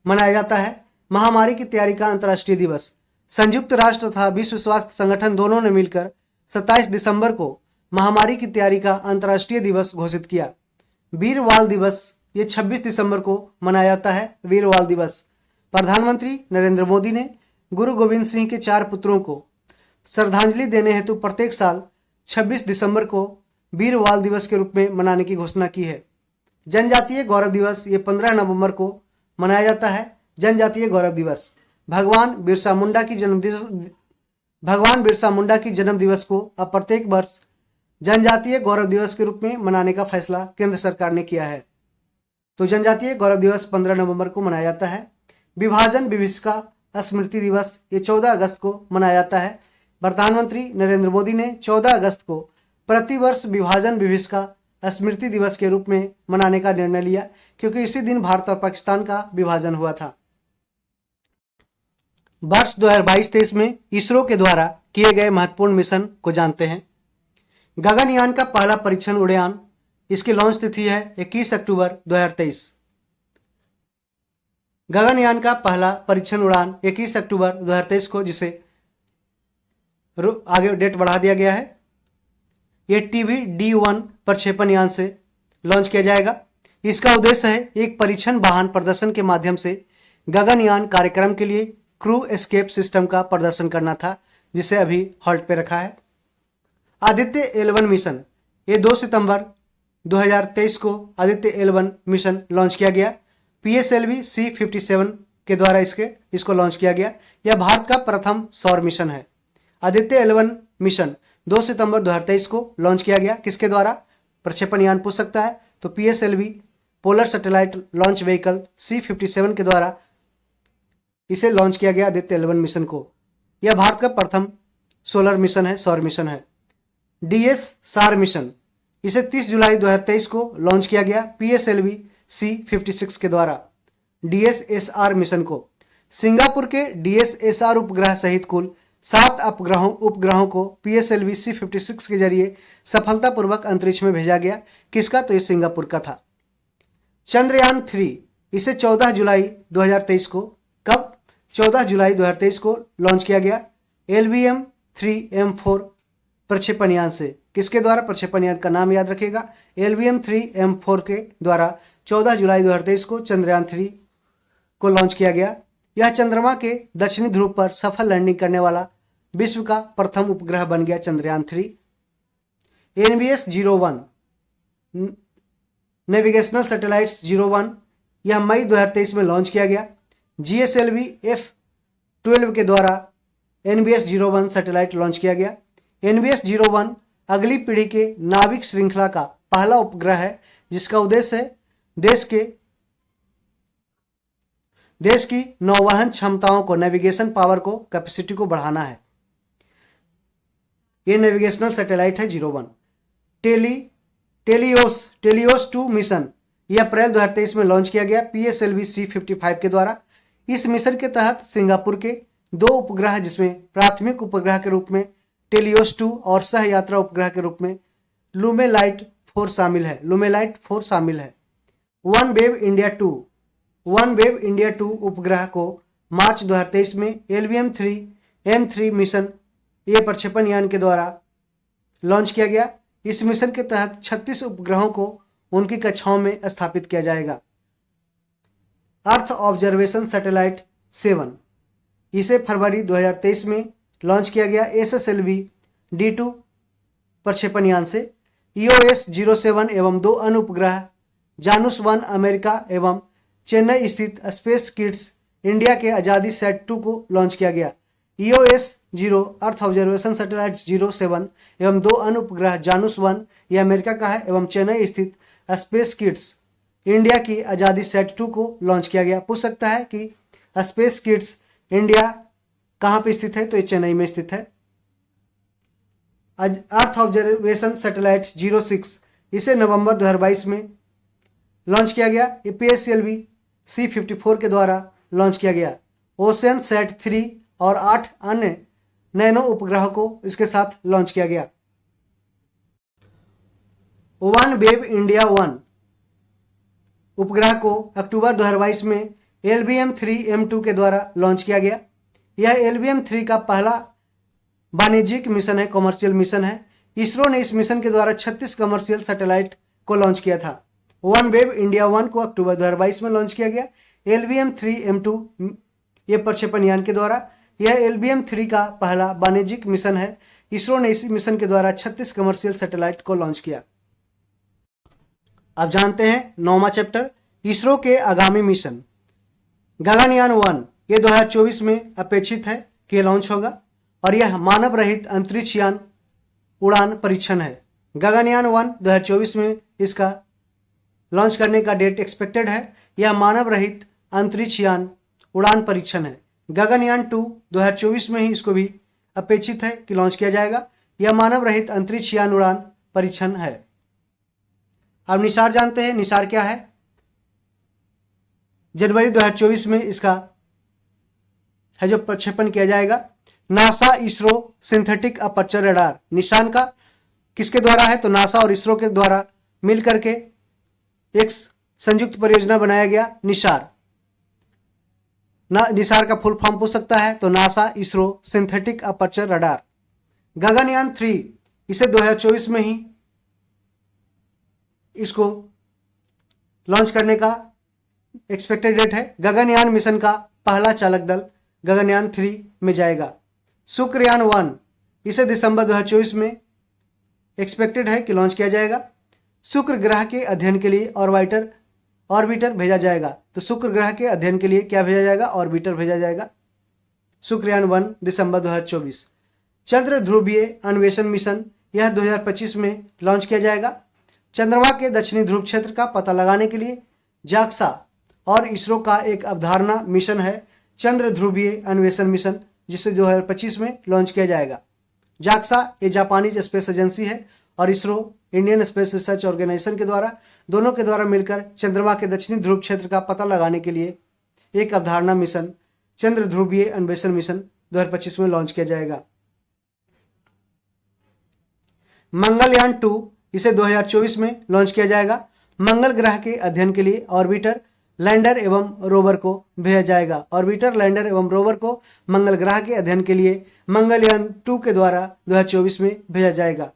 मनाया जाता है। महामारी की तैयारी का अंतर्राष्ट्रीय दिवस संयुक्त राष्ट्र तथा विश्व स्वास्थ्य संगठन दोनों ने मिलकर 27 दिसंबर को महामारी की तैयारी का अंतर्राष्ट्रीय दिवस घोषित किया। वीर बाल दिवस, ये 26 दिसंबर को मनाया जाता है। वीर बाल दिवस प्रधानमंत्री नरेंद्र मोदी ने गुरु गोविंद सिंह के 4 पुत्रों को श्रद्धांजलि देने हेतु प्रत्येक साल 26 दिसंबर को वीर बाल दिवस के रूप में मनाने की घोषणा की है। जनजातीय गौरव दिवस, ये 15 नवंबर को मनाया जाता है। जनजातीय गौरव दिवस भगवान बिरसा मुंडा की जन्म दिवस को अब प्रत्येक वर्ष जनजातीय गौरव दिवस के रूप में मनाने का फैसला केंद्र सरकार ने किया है। तो जनजातीय गौरव दिवस 15 नवंबर को मनाया जाता है। विभाजन विभीषिका स्मृति दिवस, ये 14 अगस्त को मनाया जाता है। प्रधानमंत्री नरेंद्र मोदी ने 14 अगस्त को प्रतिवर्ष विभाजन विभीषिका स्मृति दिवस के रूप में मनाने का निर्णय लिया, क्योंकि इसी दिन भारत और पाकिस्तान का विभाजन हुआ था। वर्ष 2022-23 में इसरो के द्वारा किए गए महत्वपूर्ण मिशन को जानते हैं। गगनयान का पहला परीक्षण उड़ान, इसकी लॉन्च तिथि है 21 अक्टूबर 2023। गगनयान का पहला परीक्षण उड़ान 21 अक्टूबर 2023 को, जिसे आगे डेट बढ़ा दिया गया है, यह TVD-1 प्रक्षेपण यान से लॉन्च किया जाएगा। इसका उद्देश्य है एक परीक्षण वाहन प्रदर्शन के माध्यम से गगनयान कार्यक्रम के लिए क्रू एस्केप सिस्टम का प्रदर्शन करना था, जिसे अभी हॉल्ट पे रखा है। आदित्य L1 मिशन, ये 2 सितंबर 2023 को आदित्य L1 मिशन लॉन्च किया गया। PSLV C-57 के द्वारा इसको लॉन्च किया गया। यह भारत का प्रथम सौर मिशन है। आदित्य L1 मिशन 2 सितंबर 2023 को लॉन्च किया गया। किसके द्वारा? प्रक्षेपण यान पूछ सकता है, तो PSLV polar satellite launch vehicle C-57 के द्वारा इसे लॉन्च किया गया आदित्य L1 मिशन को। यह भारत का प्रथम सोलर मिशन है, सौर मिशन है। DS-SAR मिशन, इसे 30 जुलाई 2023 को लॉन्च किया गया PSLV C-56 के द्वारा। DSSR मिशन को सिंगापुर के DSSR उपग्रह सहित कुल 7 उपग्रहों को PSLV C-56 के जरिए सफलतापूर्वक अंतरिक्ष में भेजा गया। किसका? तो ये सिंगापुर का था। चंद्रयान 3, इसे 14 जुलाई 2023 को, कब? 14 जुलाई 2023 को लॉन्च किया गया LVM-3M4 प्रक्षेपण यान से। किसके द्वारा? प्रक्षेपण यान का नाम याद रखिएगा, LVM-3M4 के द्वारा 14 जुलाई 2023 को चंद्रयान 3 को लॉन्च किया गया। यह चंद्रमा के दक्षिणी ध्रुव पर सफल लैंडिंग करने वाला विश्व का प्रथम उपग्रह बन गया चंद्रयान 3। NBS-01 नेविगेशनल सैटेलाइट्स 01, यह मई 2023 में लॉन्च किया गया। GSLV F-12 के द्वारा NBS-01 सैटेलाइट लॉन्च किया गया। NBS-01 अगली पीढ़ी के नाविक श्रृंखला का पहला उपग्रह है, जिसका उद्देश्य है देश की नौवहन क्षमताओं को, नेविगेशन पावर को, कैपेसिटी को बढ़ाना है। यह नेविगेशनल सैटेलाइट है 01। टेलियोस 2 मिशन, यह अप्रैल 2023 में लॉन्च किया गया PSLV C-55 के द्वारा। इस मिशन के तहत सिंगापुर के 2 उपग्रह, जिसमें प्राथमिक उपग्रह के रूप में टेलियोस 2 और सह यात्रा उपग्रह के रूप में लुमेलाइट 4 शामिल है। वन वेव इंडिया 2 उपग्रह को मार्च 2023 में LVM-3M3 मिशन ये प्रक्षेपण यान के द्वारा लॉन्च किया गया। इस मिशन के तहत 36 उपग्रहों को उनकी कक्षाओं में स्थापित किया जाएगा। अर्थ ऑब्जर्वेशन सैटेलाइट 7, इसे फरवरी 2023 में लॉन्च किया गया SSLV D2 प्रक्षेपण यान से। EOS 07 एवं 2 अन्य उपग्रह जानूस 1 अमेरिका एवं चेन्नई स्थित स्पेस किड्स इंडिया के आज़ादी सेट 2 को लॉन्च किया गया। EOS 0 अर्थ ऑब्जर्वेशन सैटेलाइट 07 एवं 2 अन्य उपग्रह जानूस 1 ये अमेरिका का है एवं चेन्नई स्थित स्पेस किड्स इंडिया की आज़ादी सेट 2 को लॉन्च किया गया। पूछ सकता है कि स्पेस किड्स इंडिया कहाँ पे स्थित है, तो ये चेन्नई में स्थित है। अर्थ ऑब्जर्वेशन सैटेलाइट 06, इसे नवंबर 2022 में लॉन्च किया गया। ये PSLV C-54 के द्वारा लॉन्च किया गया। ओशन सेट 3 और 8 अन्य नैनो उपग्रहों को इसके साथ लॉन्च किया गया। वन वेब इंडिया 1 उपग्रह को अक्टूबर 2022 में LBM-3M2 के द्वारा लॉन्च किया गया। यह LBM-3 का पहला वाणिज्यिक मिशन है, कमर्शियल मिशन है। इसरो ने इस मिशन के द्वारा 36 कमर्शियल सैटेलाइट को लॉन्च किया था। वन वेब इंडिया 1 को अक्टूबर 2022 में लॉन्च किया गया LBM-3M2 ये प्रक्षेपण यान के द्वारा। यह LBM-3 का पहला वाणिज्यिक मिशन है। इसरो ने इस मिशन के द्वारा 36 कमर्शियल सैटेलाइट को लॉन्च किया। अब जानते हैं 9वां चैप्टर, इसरो के आगामी मिशन। गगनयान 1 ये 2024 में अपेक्षित है कि लॉन्च होगा और यह मानव रहित अंतरिक्ष यान उड़ान परीक्षण है। गगनयान 1 2024 में इसका लॉन्च करने का डेट एक्सपेक्टेड है। यह मानव रहित अंतरिक्ष यान उड़ान परीक्षण है। गगनयान 2 2024 में ही इसको भी अपेक्षित है कि लॉन्च किया जाएगा। यह मानव रहित अंतरिक्ष यान उड़ान परीक्षण है। अब निसार जानते हैं, निसार क्या है। जनवरी 2024 में इसका है जो प्रक्षेपण किया जाएगा। NASA ISRO synthetic aperture radar निशान का किसके द्वारा है, तो नासा और इसरो के द्वारा मिलकर के एक संयुक्त परियोजना बनाया गया निसार। निसार का फुल फॉर्म पूछ सकता है, तो NASA ISRO synthetic aperture radar. Gaganyaan 3 इसे 2024 में ही इसको लॉन्च करने का एक्सपेक्टेड डेट है। गगनयान मिशन का पहला चालक दल गगनयान 3 में जाएगा। शुक्रयान 1 इसे दिसंबर 2024 में एक्सपेक्टेड है कि लॉन्च किया जाएगा। शुक्र ग्रह के अध्ययन के लिए ऑर्बिटर भेजा जाएगा। तो शुक्र ग्रह के अध्ययन के लिए क्या भेजा जाएगा, ऑर्बिटर भेजा जाएगा। शुक्रयान 1 दिसंबर 2024। चंद्र ध्रुवीय अन्वेषण मिशन यह 2025 में लॉन्च किया जाएगा। चंद्रमा के दक्षिणी ध्रुव क्षेत्र का पता लगाने के लिए जाक्सा और इसरो का एक अवधारणा मिशन है चंद्र ध्रुवीय अन्वेषण मिशन, जिसे 2025 में लॉन्च किया जाएगा। जाक्सा ये जापानीज स्पेस एजेंसी है और ISRO Indian space research organisation के द्वारा दोनों के द्वारा मिलकर चंद्रमा के दक्षिणी ध्रुव क्षेत्र का पता लगाने के लिए एक अवधारणा मिशन चंद्र ध्रुवीय अन्वेषण मिशन 2025 में लॉन्च किया जाएगा। मंगलयान 2 इसे 2024 में लॉन्च किया जाएगा। मंगल ग्रह के अध्ययन के लिए ऑर्बिटर, लैंडर एवं रोवर को भेजा जाएगा। ऑर्बिटर, लैंडर एवं रोवर को मंगल ग्रह के अध्ययन के लिए मंगलयान 2 के द्वारा 2024 में भेजा जाएगा।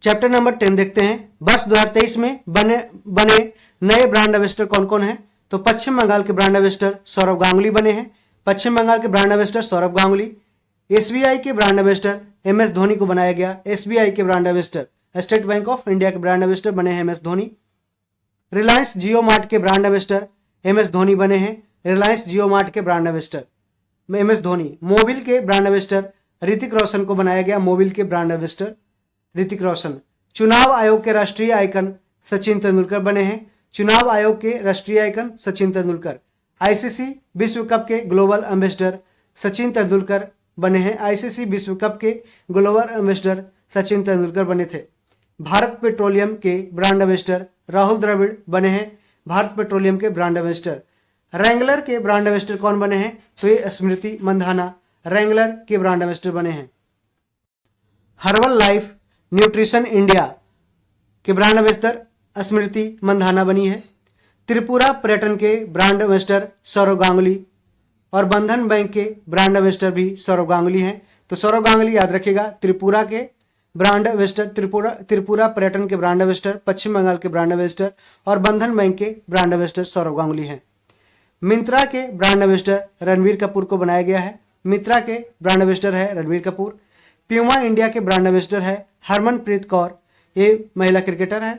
चैप्टर नंबर 10 देखते हैं। वर्ष 2023 में बने नए ब्रांड एम्बेसडर कौन कौन है, तो पश्चिम बंगाल के ब्रांड एम्बेसडर सौरभ गांगुली बने हैं। पश्चिम बंगाल के brand ambassador Saurav Ganguly. SBI के ब्रांड एम्बेसडर MS धोनी को बनाया गया। SBI के brand ambassador state bank of India के ब्रांड एम्बेसडर बने हैं MS धोनी। रिलायंस जियो मार्ट के ब्रांड एम्बेसडर MS धोनी बने हैं। रिलायंस जियो मार्ट के brand ambassador MS Dhoni. Mobil के ब्रांड एम्बेसडर ऋतिक रोशन को बनाया गया। मोबिल के ब्रांड एम्बेसडर ऋतिक रोशन। चुनाव आयोग के राष्ट्रीय आइकन सचिन तेंदुलकर बने हैं। चुनाव आयोग के राष्ट्रीय आइकन सचिन तेंदुलकर। ICC विश्व कप के ग्लोबल एम्बेसडर सचिन तेंदुलकर बने हैं। ICC विश्व कप के ग्लोबल एम्बेसडर सचिन तेंदुलकर बने थे। भारत पेट्रोलियम के ब्रांड एम्बेसडर राहुल द्रविड़ बने हैं। भारत पेट्रोलियम के ब्रांड एम्बेसडर। रैंगलर के ब्रांड एम्बेसडर कौन बने हैं, तो ये स्मृति मंधाना रैंगलर के ब्रांड एम्बेसडर बने हैं। हर्बल लाइफ न्यूट्रिशन इंडिया के ब्रांड एम्बेसडर स्मृति मंधाना बनी है। त्रिपुरा पर्यटन के ब्रांड एम्बेसडर सौरभ गांगुली और बंधन बैंक के ब्रांड एम्बेसडर भी सौरव गांगुली हैं। तो सौरव गांगुली याद रखिएगा, त्रिपुरा के ब्रांड एम्बेसडर, त्रिपुरा पर्यटन के ब्रांड एम्बेसडर, पश्चिम बंगाल के ब्रांड एम्बेसडर और बंधन बैंक के ब्रांड एम्बेसडर सौरव गांगुली हैं। मिंत्रा के ब्रांड एम्बेसडर रणबीर कपूर को बनाया गया है। मिंत्रा के ब्रांड एम्बेसडर है रणबीर कपूर। प्यूमा इंडिया के ब्रांड एम्बेसडर है हरमनप्रीत कौर, ये महिला क्रिकेटर है।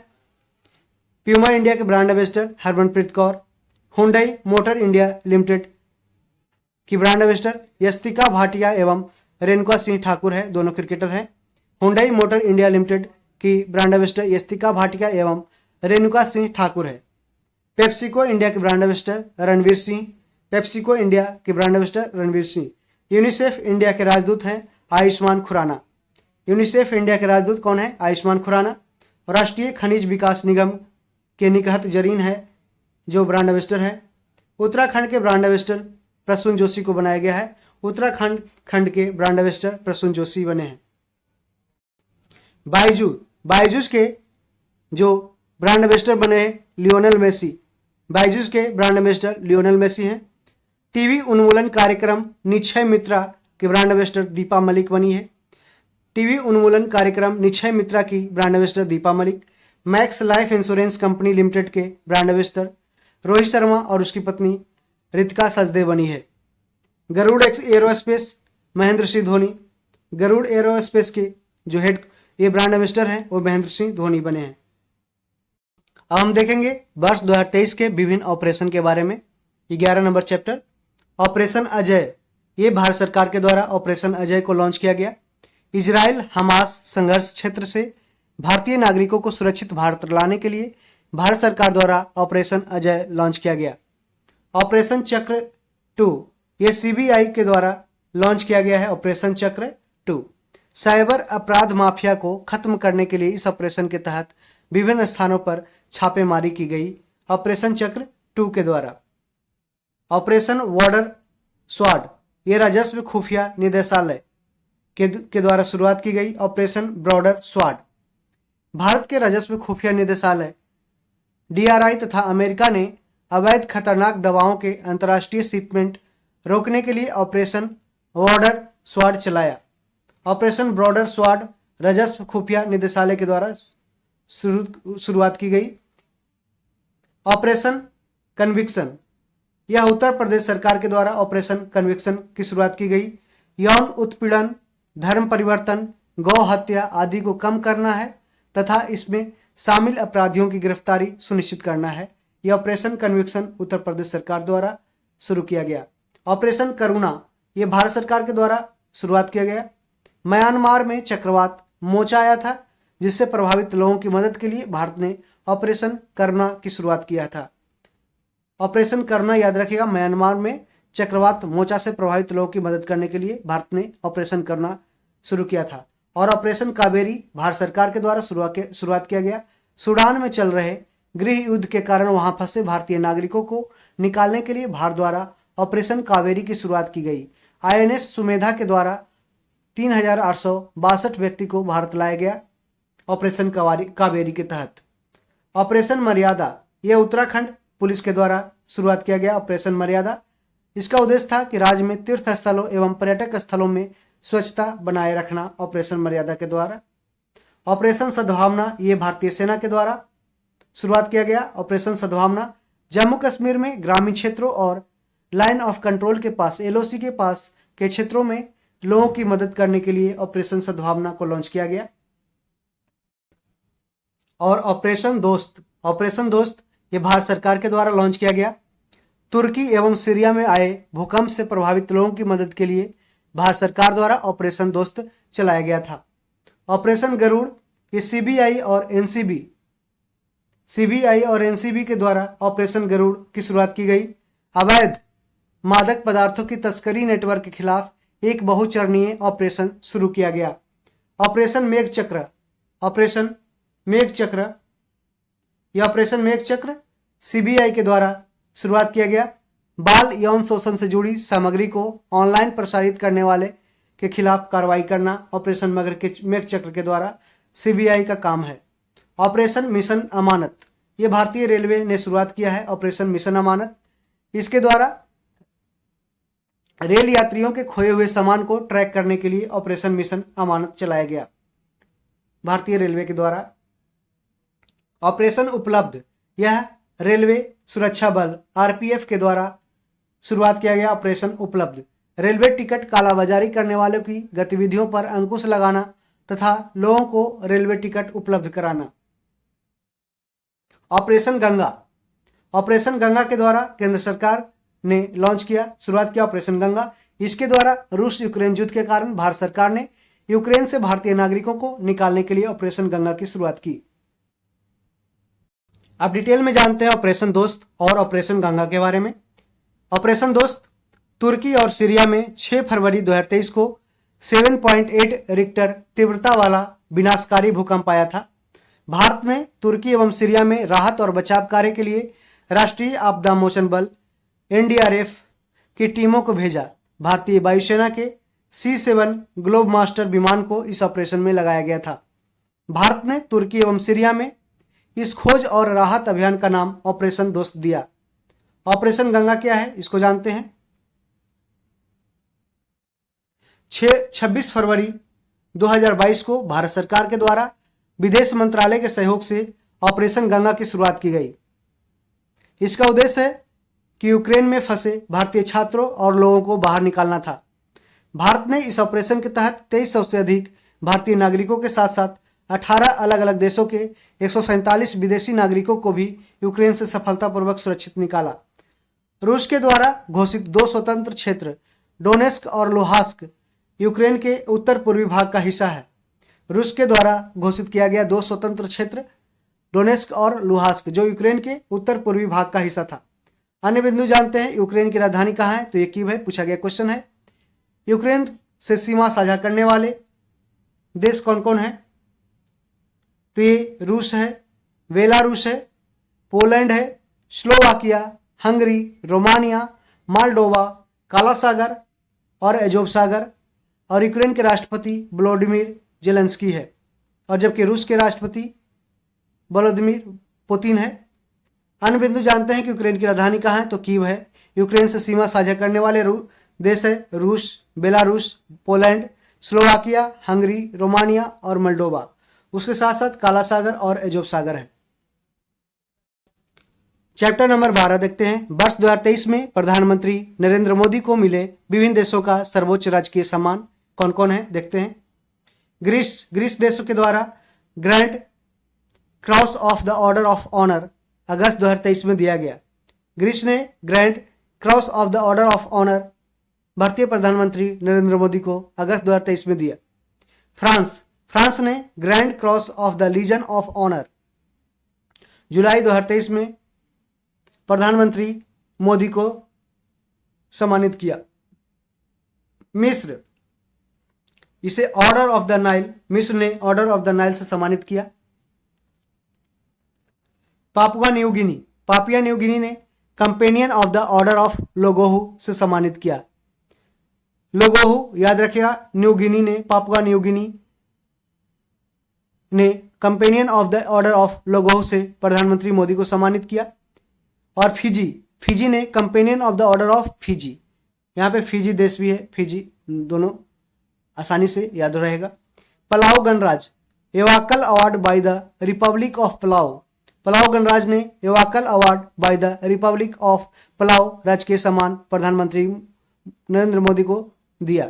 प्यूमा इंडिया के brand ambassador Harmanpreet Kaur. Hyundai motor India limited की ब्रांड एम्बेसडर यस्तिका भाटिया एवं रेणुका सिंह ठाकुर है, दोनों क्रिकेटर हैं। हुंडई मोटर इंडिया लिमिटेड की ब्रांड एम्बेसडर यस्तिका भाटिया एवं रेणुका सिंह ठाकुर है। पेप्सिको इंडिया के brand ambassador Ranveer Singh, PepsiCo India के brand ambassador Ranveer Singh. UNICEF India के राजदूत हैं आयुष्मान खुराना। यूनिसेफ इंडिया के राजदूत कौन है? आयुष्मान खुराना। राष्ट्रीय खनिज विकास निगम के निकहत जरीन है जो ब्रांड एम्बेसडर है। उत्तराखंड के ब्रांड एम्बेसडर प्रसून जोशी को बनाया गया है। उत्तराखंड खंड के ब्रांड एम्बेसडर प्रसून जोशी बने हैं। बायजूस के जो ब्रांड एम्बेसडर बने हैं लियोनेल मेसी। बायजूस के ब्रांड एम्बेसडर लियोनेल मेसी हैं। टीवी उन्मूलन कार्यक्रम निक्षय मित्रा के ब्रांड एम्बेसडर दीपा मलिक बनी है। टीवी उन्मूलन कार्यक्रम निक्षय मित्रा की brand ambassador Deepa Malik. Max life insurance company limited के ब्रांड एम्बेसडर रोहित शर्मा और उसकी पत्नी रितिका सचदेव बनी है। गरुड़ एरोस्पेस महेंद्र सिंह धोनी। गरुड़ एरोस्पेस के जो हेड ये ब्रांड एम्बेसडर हैं वो महेंद्र सिंह धोनी बने हैं। अब हम देखेंगे वर्ष 2023 के विभिन्न ऑपरेशन के बारे में। 11 नंबर चैप्टर ऑपरेशन अजय, ये भारत सरकार के द्वारा ऑपरेशन अजय को लॉन्च किया गया। इजराइल हमास संघर्ष क्षेत्र से भारतीय नागरिकों को सुरक्षित भारत लाने के लिए भारत सरकार द्वारा ऑपरेशन अजय लॉन्च किया गया। ऑपरेशन चक्र 2, ये सीबीआई के द्वारा लॉन्च किया गया है। ऑपरेशन चक्र 2 साइबर अपराध माफिया को खत्म करने के लिए इस ऑपरेशन के तहत विभिन्न स्थानों पर छापेमारी की गई ऑपरेशन चक्र 2 के द्वारा। ऑपरेशन बॉर्डर स्वाड, ये राजस्व खुफिया निदेशालय के द्वारा शुरुआत की गई ऑपरेशन बॉर्डर स्वाड। भारत के राजस्व खुफिया निदेशालय डीआरआई तथा अमेरिका ने अवैध खतरनाक दवाओं के अंतर्राष्ट्रीय शिपमेंट रोकने के लिए ऑपरेशन बॉर्डर स्वाड चलाया। ऑपरेशन बॉर्डर स्वाड राजस्व खुफिया निदेशालय के द्वारा शुरुआत की गई। ऑपरेशन कन्विक्शन, यह उत्तर प्रदेश सरकार के द्वारा ऑपरेशन कन्विक्शन की शुरुआत की गई। यौन उत्पीड़न, धर्म परिवर्तन, गौ हत्या आदि को कम करना है तथा इसमें शामिल अपराधियों की गिरफ्तारी सुनिश्चित करना है। यह ऑपरेशन कन्विक्शन उत्तर प्रदेश सरकार द्वारा शुरू किया गया। ऑपरेशन करुणा, यह भारत सरकार के द्वारा शुरुआत किया गया। म्यांमार में चक्रवात मोचा आया था जिससे प्रभावित लोगों की मदद के लिए भारत ने ऑपरेशन करुणा की शुरुआत किया था। ऑपरेशन करुणा याद रखिएगा, म्यांमार में चक्रवात मोचा से प्रभावित लोगों की मदद करने के लिए भारत ने ऑपरेशन करुणा शुरू किया था। और ऑपरेशन कावेरी भारत सरकार के द्वारा शुरुआत किया गया। सूडान में चल रहे गृह युद्ध के कारण वहां फंसे भारतीय नागरिकों को निकालने के लिए भारत द्वारा ऑपरेशन कावेरी की शुरुआत की गई। आईएनएस सुमेधा के द्वारा 3862 व्यक्ति को भारत लाया गया ऑपरेशन कावेरी के तहत। ऑपरेशन मर्यादा, यह उत्तराखंड पुलिस के द्वारा शुरुआत किया गया ऑपरेशन मर्यादा। इसका उद्देश्य था कि राज्य में तीर्थ स्थलों एवं पर्यटक स्थलों में स्वच्छता बनाए रखना ऑपरेशन मर्यादा के द्वारा। ऑपरेशन सद्भावना, ये भारतीय सेना के द्वारा शुरुआत किया गया ऑपरेशन सद्भावना। जम्मू कश्मीर में ग्रामीण क्षेत्रों और लाइन ऑफ कंट्रोल के पास एलओसी के पास के क्षेत्रों में लोगों की मदद करने के लिए ऑपरेशन सद्भावना को लॉन्च किया गया। और ऑपरेशन दोस्त ये भारत सरकार के द्वारा लॉन्च किया गया। तुर्की एवं सीरिया में आए भूकंप से प्रभावित लोगों की मदद के लिए भारत सरकार द्वारा ऑपरेशन दोस्त चलाया गया था। ऑपरेशन गरुड़, ये सीबीआई और एनसीबी के द्वारा ऑपरेशन गरुड़ की शुरुआत की गई। अवैध मादक पदार्थों की तस्करी नेटवर्क के खिलाफ एक बहुचरणीय ऑपरेशन शुरू किया गया। ऑपरेशन मेघचक्र सीबीआई के द्वारा शुरुआत किया गया। बाल यौन शोषण से जुड़ी सामग्री को ऑनलाइन प्रसारित करने वाले के खिलाफ कार्रवाई करना ऑपरेशन मेघचक्र के द्वारा सीबीआई का काम है। ऑपरेशन मिशन अमानत, ये भारतीय रेलवे ने शुरुआत किया है ऑपरेशन मिशन अमानत। इसके द्वारा रेल यात्रियों के खोए हुए सामान को ट्रैक करने के लिए ऑपरेशन मिशन अमानत चलाया गया भारतीय रेलवे के द्वारा। ऑपरेशन उपलब्ध, यह रेलवे सुरक्षा बल आरपीएफ के द्वारा शुरुआत किया गया ऑपरेशन उपलब्ध। रेलवे टिकट कालाबाजारी करने वालों की गतिविधियों पर अंकुश लगाना तथा लोगों को रेलवे टिकट उपलब्ध कराना। ऑपरेशन गंगा, ऑपरेशन गंगा के द्वारा केंद्र सरकार ने लॉन्च किया, शुरुआत किया ऑपरेशन गंगा। इसके द्वारा रूस यूक्रेन युद्ध के कारण भारत सरकार ने यूक्रेन से भारतीय नागरिकों को निकालने के लिए ऑपरेशन गंगा की शुरुआत की। अब डिटेल में जानते हैं ऑपरेशन दोस्त और ऑपरेशन गंगा के बारे में। ऑपरेशन दोस्त तुर्की और सीरिया में 6 फरवरी 2023 को 7.8 रिक्टर तीव्रता वाला विनाशकारी भूकंप आया था। भारत ने तुर्की एवं सीरिया में राहत और बचाव कार्य के लिए राष्ट्रीय आपदा मोचन बल एनडीआरएफ की टीमों को भेजा। भारतीय वायुसेना के C-7 ग्लोब मास्टर विमान को इस ऑपरेशन में लगाया गया था। भारत ने तुर्की एवं सीरिया में इस खोज और राहत अभियान का नाम ऑपरेशन दोस्त दिया। ऑपरेशन गंगा क्या है, इसको जानते हैं। 26 फरवरी 2022 को भारत सरकार के द्वारा विदेश मंत्रालय के सहयोग से ऑपरेशन गंगा की शुरुआत की गई। इसका उद्देश्य है कि यूक्रेन में फंसे भारतीय छात्रों और लोगों को बाहर निकालना था। भारत ने इस ऑपरेशन के तहत 2300 से अधिक भारतीय नागरिकों के साथ साथ 18 अलग अलग देशों के 147 विदेशी नागरिकों को भी यूक्रेन से सफलतापूर्वक सुरक्षित निकाला। रूस के द्वारा घोषित 2 स्वतंत्र क्षेत्र डोनेस्क और लुहांस्क यूक्रेन के उत्तर पूर्वी भाग का हिस्सा है। रूस के द्वारा घोषित किया गया 2 स्वतंत्र क्षेत्र डोनेस्क और लुहांस्क जो यूक्रेन के उत्तर पूर्वी भाग का हिस्सा था। अन्य बिंदु जानते हैं, यूक्रेन की राजधानी कहाँ है, तो ये कीव है, पूछा गया क्वेश्चन है। यूक्रेन से सीमा साझा करने वाले देश कौन कौन है, तो ये रूस है, बेलारूस है, पोलैंड है, स्लोवाकिया, हंगरी, रोमानिया, मोल्डोवा, काला सागर और एजोव सागर। और यूक्रेन के राष्ट्रपति व्लादिमीर जेलेंस्की है और जबकि रूस के राष्ट्रपति व्लादिमीर पुतिन है। अन्य बिंदु जानते हैं कि यूक्रेन की राजधानी कहाँ है, तो कीव है। यूक्रेन से सीमा साझा करने वाले देश है रूस, Belarus, Poland, Slovakia, Hungary, Romania और मोल्डोवा। उसके साथ साथ काला सागर और एजोव सागर है। चैप्टर नंबर 12 देखते हैं। वर्ष 2023 में प्रधानमंत्री नरेंद्र मोदी को मिले विभिन्न देशों का सर्वोच्च राजकीय सम्मान कौन कौन है, देखते हैं। ग्रीस देशों के द्वारा Grand Cross of the Order of Honour अगस्त 2023 में दिया गया। ग्रीस ने Grand Cross of the Order of Honour भारतीय प्रधानमंत्री नरेंद्र मोदी को अगस्त 2023 में दिया। फ्रांस ने Grand Cross of the Legion of Honour जुलाई 2023 में प्रधानमंत्री मोदी को सम्मानित किया। मिस्र इसे ऑर्डर ऑफ द नाइल, मिस्र ने ऑर्डर ऑफ द नाइल से सम्मानित किया। पापुआ न्यू गिनी ने companion of the Order of लोगोहू से सम्मानित किया। लोगोहू याद रखिएगा, न्यू गिनी ने, पापुआ न्यू गिनी ने companion of the Order of लोगोहू से प्रधानमंत्री मोदी को सम्मानित किया। और फिजी ने companion of the Order of Fiji, यहाँ पे फिजी देश भी है, फिजी दोनों आसानी से याद रहेगा। पलाव गणराज Ebakl award by the Republic of Palau, Palau गणराज ने Ebakl award by the Republic of Palau राजकीय सम्मान प्रधानमंत्री नरेंद्र मोदी को दिया।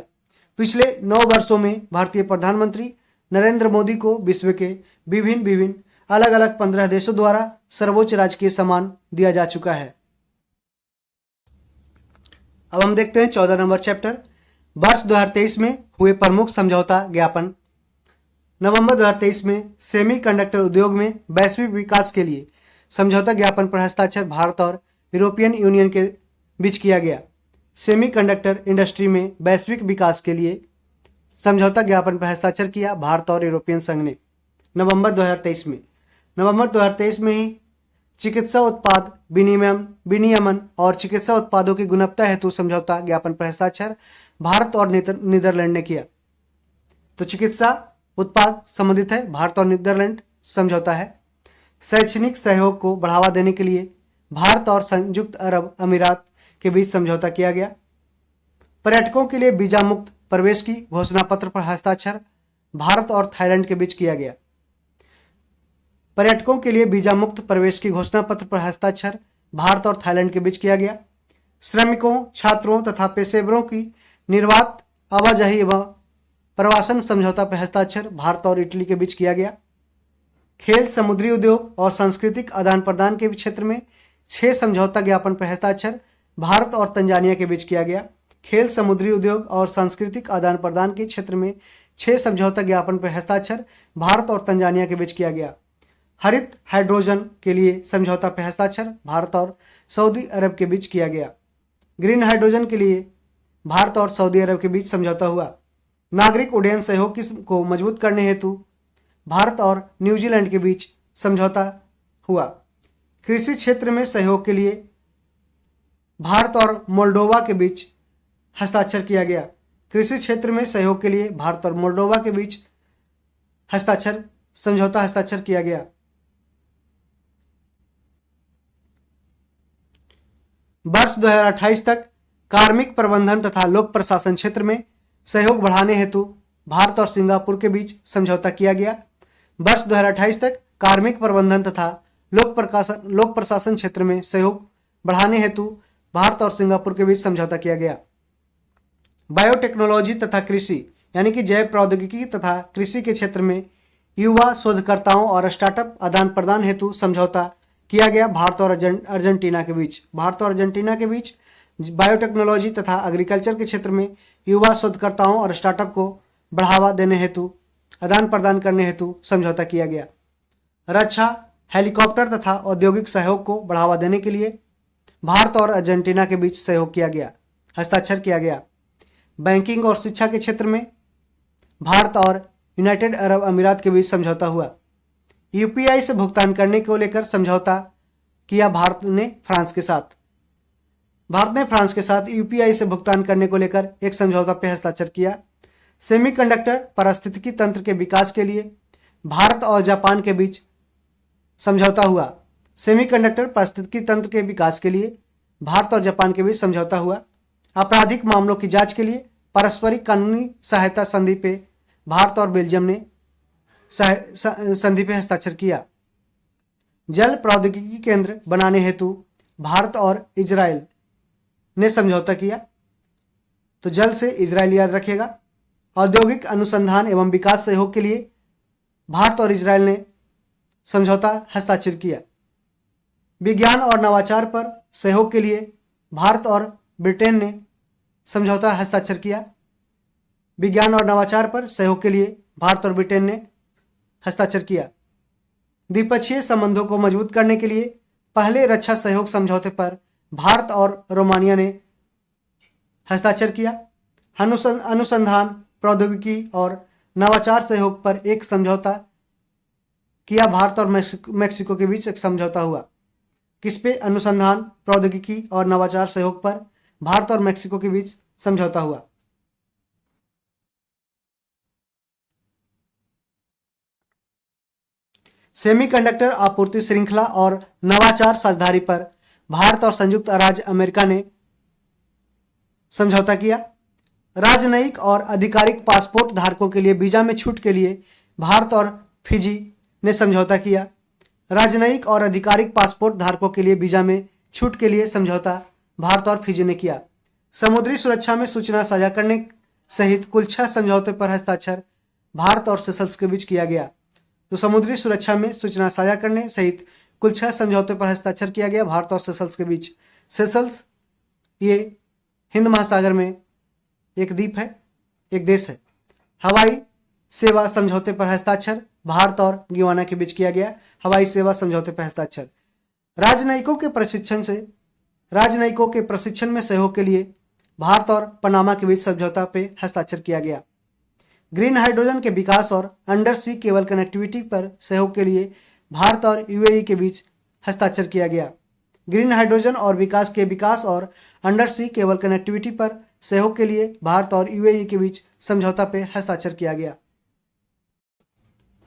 पिछले 9 वर्षों में भारतीय प्रधानमंत्री नरेंद्र मोदी को विश्व के विभिन्न अलग अलग 15 देशों द्वारा सर्वोच्च राजकीय सम्मान दिया जा चुका है। अब हम देखते हैं 14 नंबर चैप्टर। वर्ष 2023 में हुए प्रमुख समझौता ज्ञापन। नवंबर 2023 में सेमीकंडक्टर उद्योग में वैश्विक विकास के लिए समझौता ज्ञापन पर हस्ताक्षर भारत और यूरोपियन यूनियन के बीच किया गया। सेमीकंडक्टर इंडस्ट्री में वैश्विक विकास के लिए समझौता ज्ञापन पर हस्ताक्षर किया भारत और यूरोपियन संघ ने नवंबर 2023 में। नवंबर 2023 में ही चिकित्सा उत्पाद विनियमन और चिकित्सा उत्पादों की गुणवत्ता हेतु समझौता ज्ञापन पर हस्ताक्षर भारत और नीदरलैंड ने किया। तो चिकित्सा उत्पाद संबंधित है, भारत और नीदरलैंड समझौता है। शैक्षणिक सहयोग को बढ़ावा देने के लिए भारत और संयुक्त अरब अमीरात के बीच समझौता किया गया। पर्यटकों के लिए वीजा मुक्त प्रवेश की घोषणा पत्र पर हस्ताक्षर भारत और थाईलैंड के बीच किया गया। पर्यटकों के लिए वीजा मुक्त प्रवेश की घोषणा पत्र पर हस्ताक्षर भारत और थाईलैंड के बीच किया गया। श्रमिकों, छात्रों तथा पेशेवरों की निर्बाध आवाजाही एवं प्रवासन समझौता पर हस्ताक्षर भारत और इटली के बीच किया गया। खेल, समुद्री उद्योग और सांस्कृतिक आदान प्रदान के क्षेत्र में 6 समझौता ज्ञापन पर हस्ताक्षर भारत और तंजानिया के बीच किया गया। खेल, समुद्री उद्योग और सांस्कृतिक आदान प्रदान के क्षेत्र में 6 समझौता ज्ञापन पर हस्ताक्षर भारत और तंजानिया के बीच किया गया। हरित हाइड्रोजन के लिए समझौता पर हस्ताक्षर भारत और सऊदी अरब के बीच किया गया। ग्रीन हाइड्रोजन के लिए भारत और सऊदी अरब के बीच समझौता हुआ। नागरिक उड्डयन सहयोग को मजबूत करने हेतु भारत और न्यूजीलैंड के बीच समझौता हुआ। कृषि क्षेत्र में सहयोग के लिए भारत और मोल्डोवा के बीच हस्ताक्षर किया गया। कृषि क्षेत्र में सहयोग के लिए भारत और मोल्डोवा के बीच समझौता हस्ताक्षर किया गया। वर्ष 2028 तक कार्मिक प्रबंधन तथा लोक प्रशासन क्षेत्र में सहयोग बढ़ाने हेतु भारत और सिंगापुर के बीच समझौता किया गया। वर्ष 2028 तक कार्मिक प्रबंधन तथा लोक प्रशासन क्षेत्र में सहयोग बढ़ाने हेतु भारत और सिंगापुर के बीच समझौता किया गया। बायोटेक्नोलॉजी तथा कृषि यानी कि जैव प्रौद्योगिकी तथा कृषि के क्षेत्र में युवा शोधकर्ताओं और स्टार्टअप आदान प्रदान हेतु समझौता किया गया भारत और अर्जेंटीना के बीच। भारत और अर्जेंटीना के बीच बायोटेक्नोलॉजी तथा एग्रीकल्चर के क्षेत्र में युवा शोधकर्ताओं और स्टार्टअप को बढ़ावा देने हेतु आदान प्रदान करने हेतु समझौता किया गया। रक्षा, हेलीकॉप्टर तथा औद्योगिक सहयोग को बढ़ावा देने के लिए भारत और अर्जेंटीना के बीच सहयोग किया गया, हस्ताक्षर किया गया। बैंकिंग और शिक्षा के क्षेत्र में भारत और यूनाइटेड अरब अमीरात के बीच समझौता हुआ। यूपीआई से भुगतान करने को लेकर समझौता किया भारत ने फ्रांस के साथ। भारत ने फ्रांस के साथ यूपीआई से भुगतान करने को लेकर एक समझौता पर हस्ताक्षर किया। सेमीकंडक्टर पारिस्थितिकी तंत्र के विकास के लिए भारत और जापान के बीच समझौता हुआ। सेमीकंडक्टर पारिस्थितिकी तंत्र के विकास के लिए भारत और जापान के बीच समझौता हुआ। आपराधिक मामलों की जांच के लिए पारस्परिक कानूनी सहायता संधि पे भारत और बेल्जियम ने संधि पे हस्ताक्षर किया। जल प्रौद्योगिकी केंद्र बनाने हेतु भारत और इजराइल ने समझौता किया। तो जल से इजराइल याद रखिएगा। औद्योगिक अनुसंधान एवं विकास सहयोग के लिए भारत और इजराइल ने समझौता हस्ताक्षर किया। विज्ञान और नवाचार पर सहयोग के लिए भारत और ब्रिटेन ने समझौता हस्ताक्षर किया। विज्ञान और नवाचार पर सहयोग के लिए भारत और ब्रिटेन ने हस्ताक्षर किया। द्विपक्षीय संबंधों को मजबूत करने के लिए पहले रक्षा सहयोग समझौते पर भारत और रोमानिया ने हस्ताक्षर किया। अनुसंधान, प्रौद्योगिकी और नवाचार सहयोग पर एक समझौता किया। भारत और मैक्सिको के बीच एक समझौता हुआ। किस पे? अनुसंधान, प्रौद्योगिकी और नवाचार सहयोग पर भारत और मैक्सिको के बीच समझौता हुआ। सेमीकंडक्टर आपूर्ति श्रृंखला और नवाचार साझेदारी पर भारत और संयुक्त राज्य अमेरिका ने समझौता किया। राजनयिक और आधिकारिक पासपोर्ट धारकों के लिए वीजा में छूट के लिए भारत और फिजी ने समझौता किया। राजनयिक और आधिकारिक पासपोर्ट धारकों के लिए वीजा में छूट के लिए समझौता भारत और फिजी ने किया। समुद्री सुरक्षा में सूचना साझा करने सहित कुल 6 समझौते पर हस्ताक्षर भारत और सेशल्स के बीच किया गया। तो समुद्री सुरक्षा में सूचना साझा करने सहित कुल 6 समझौते पर हस्ताक्षर किया गया भारत और सेशल्स के बीच। सेशल्स ये हिंद महासागर में एक द्वीप है, एक देश है। हवाई सेवा समझौते पर हस्ताक्षर भारत और गियाना के बीच किया गया। हवाई सेवा समझौते पर हस्ताक्षर। राजनयिकों के प्रशिक्षण में सहयोग के लिए भारत और पनामा के बीच समझौता पे हस्ताक्षर किया गया। ग्रीन हाइड्रोजन के विकास और अंडर सी केबल कनेक्टिविटी पर सहयोग के लिए भारत और यूएई के बीच हस्ताक्षर किया गया। ग्रीन हाइड्रोजन और विकास और अंडर सी केबल कनेक्टिविटी पर सहयोग के लिए भारत और यूएई के बीच समझौता पे हस्ताक्षर किया गया।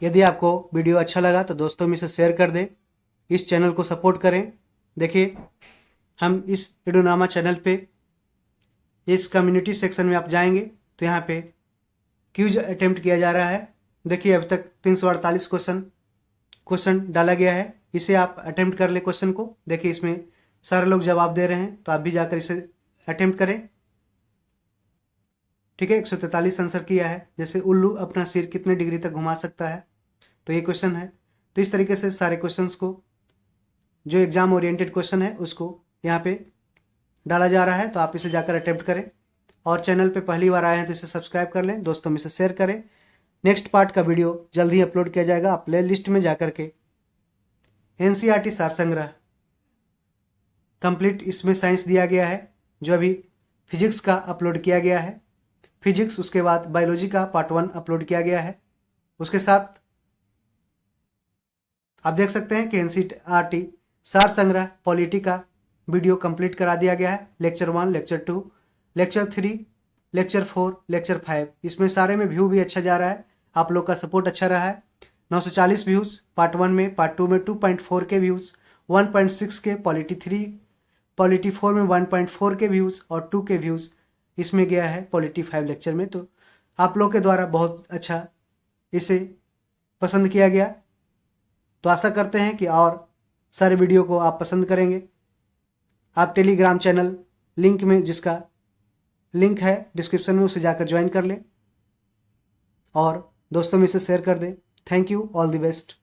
यदि आपको वीडियो अच्छा लगा तो दोस्तों में से शेयर कर दें, इस चैनल को सपोर्ट करें। देखिए हम इस वीडियोनामा चैनल पे इस कम्युनिटी सेक्शन में आप जाएंगे तो यहाँ पे क्यूज अटेम्प्ट किया जा रहा है। देखिए अभी तक 348 क्वेश्चन डाला गया है। इसे आप अटेम्प्ट कर ले क्वेश्चन को। देखिए इसमें सारे लोग जवाब दे रहे हैं, तो आप भी जाकर इसे अटेम्प्ट करें। ठीक है, 143 आंसर किया है। जैसे उल्लू अपना सिर कितने डिग्री तक घुमा सकता है, तो ये क्वेश्चन है। तो इस तरीके से सारे क्वेश्चंस को, जो एग्जाम ओरिएंटेड क्वेश्चन है उसको यहाँ पे डाला जा रहा है। तो आप इसे जाकर अटेम्प्ट करें, और चैनल पे पहली बार आए हैं तो इसे सब्सक्राइब कर लें, दोस्तों में इसे शेयर करें। नेक्स्ट पार्ट का वीडियो जल्द ही अपलोड किया जाएगा। आप प्ले लिस्ट में जाकर के NCERT सार संग्रह कंप्लीट, इसमें साइंस दिया गया है, जो अभी फिजिक्स का अपलोड किया गया है। फिजिक्स, उसके बाद बायोलॉजी का पार्ट 1 अपलोड किया गया है। उसके साथ आप देख सकते हैं कि NCERT सार संग्रह पॉलिटी का वीडियो कंप्लीट करा दिया गया है। Lecture 1, lecture 2, lecture 3, lecture 4, lecture 5, इसमें सारे में व्यू भी अच्छा जा रहा है। आप लोग का सपोर्ट अच्छा रहा है। 940 व्यूज़ पार्ट 1 में, पार्ट 2 में 2.4 के व्यूज़, 1.6 के, पॉलिटी 3, पॉलिटी 4 में 1.4 के व्यूज़ और 2 के व्यूज़ इसमें गया है पॉलिटी 5 लेक्चर में। तो आप लोग के द्वारा बहुत अच्छा इसे पसंद किया गया। तो आशा करते हैं कि और सारे वीडियो को आप पसंद करेंगे। आप टेलीग्राम चैनल लिंक में, जिसका लिंक है डिस्क्रिप्शन में, उसे जाकर ज्वाइन कर लें और दोस्तों में इसे शेयर कर दें। Thank you, all the best.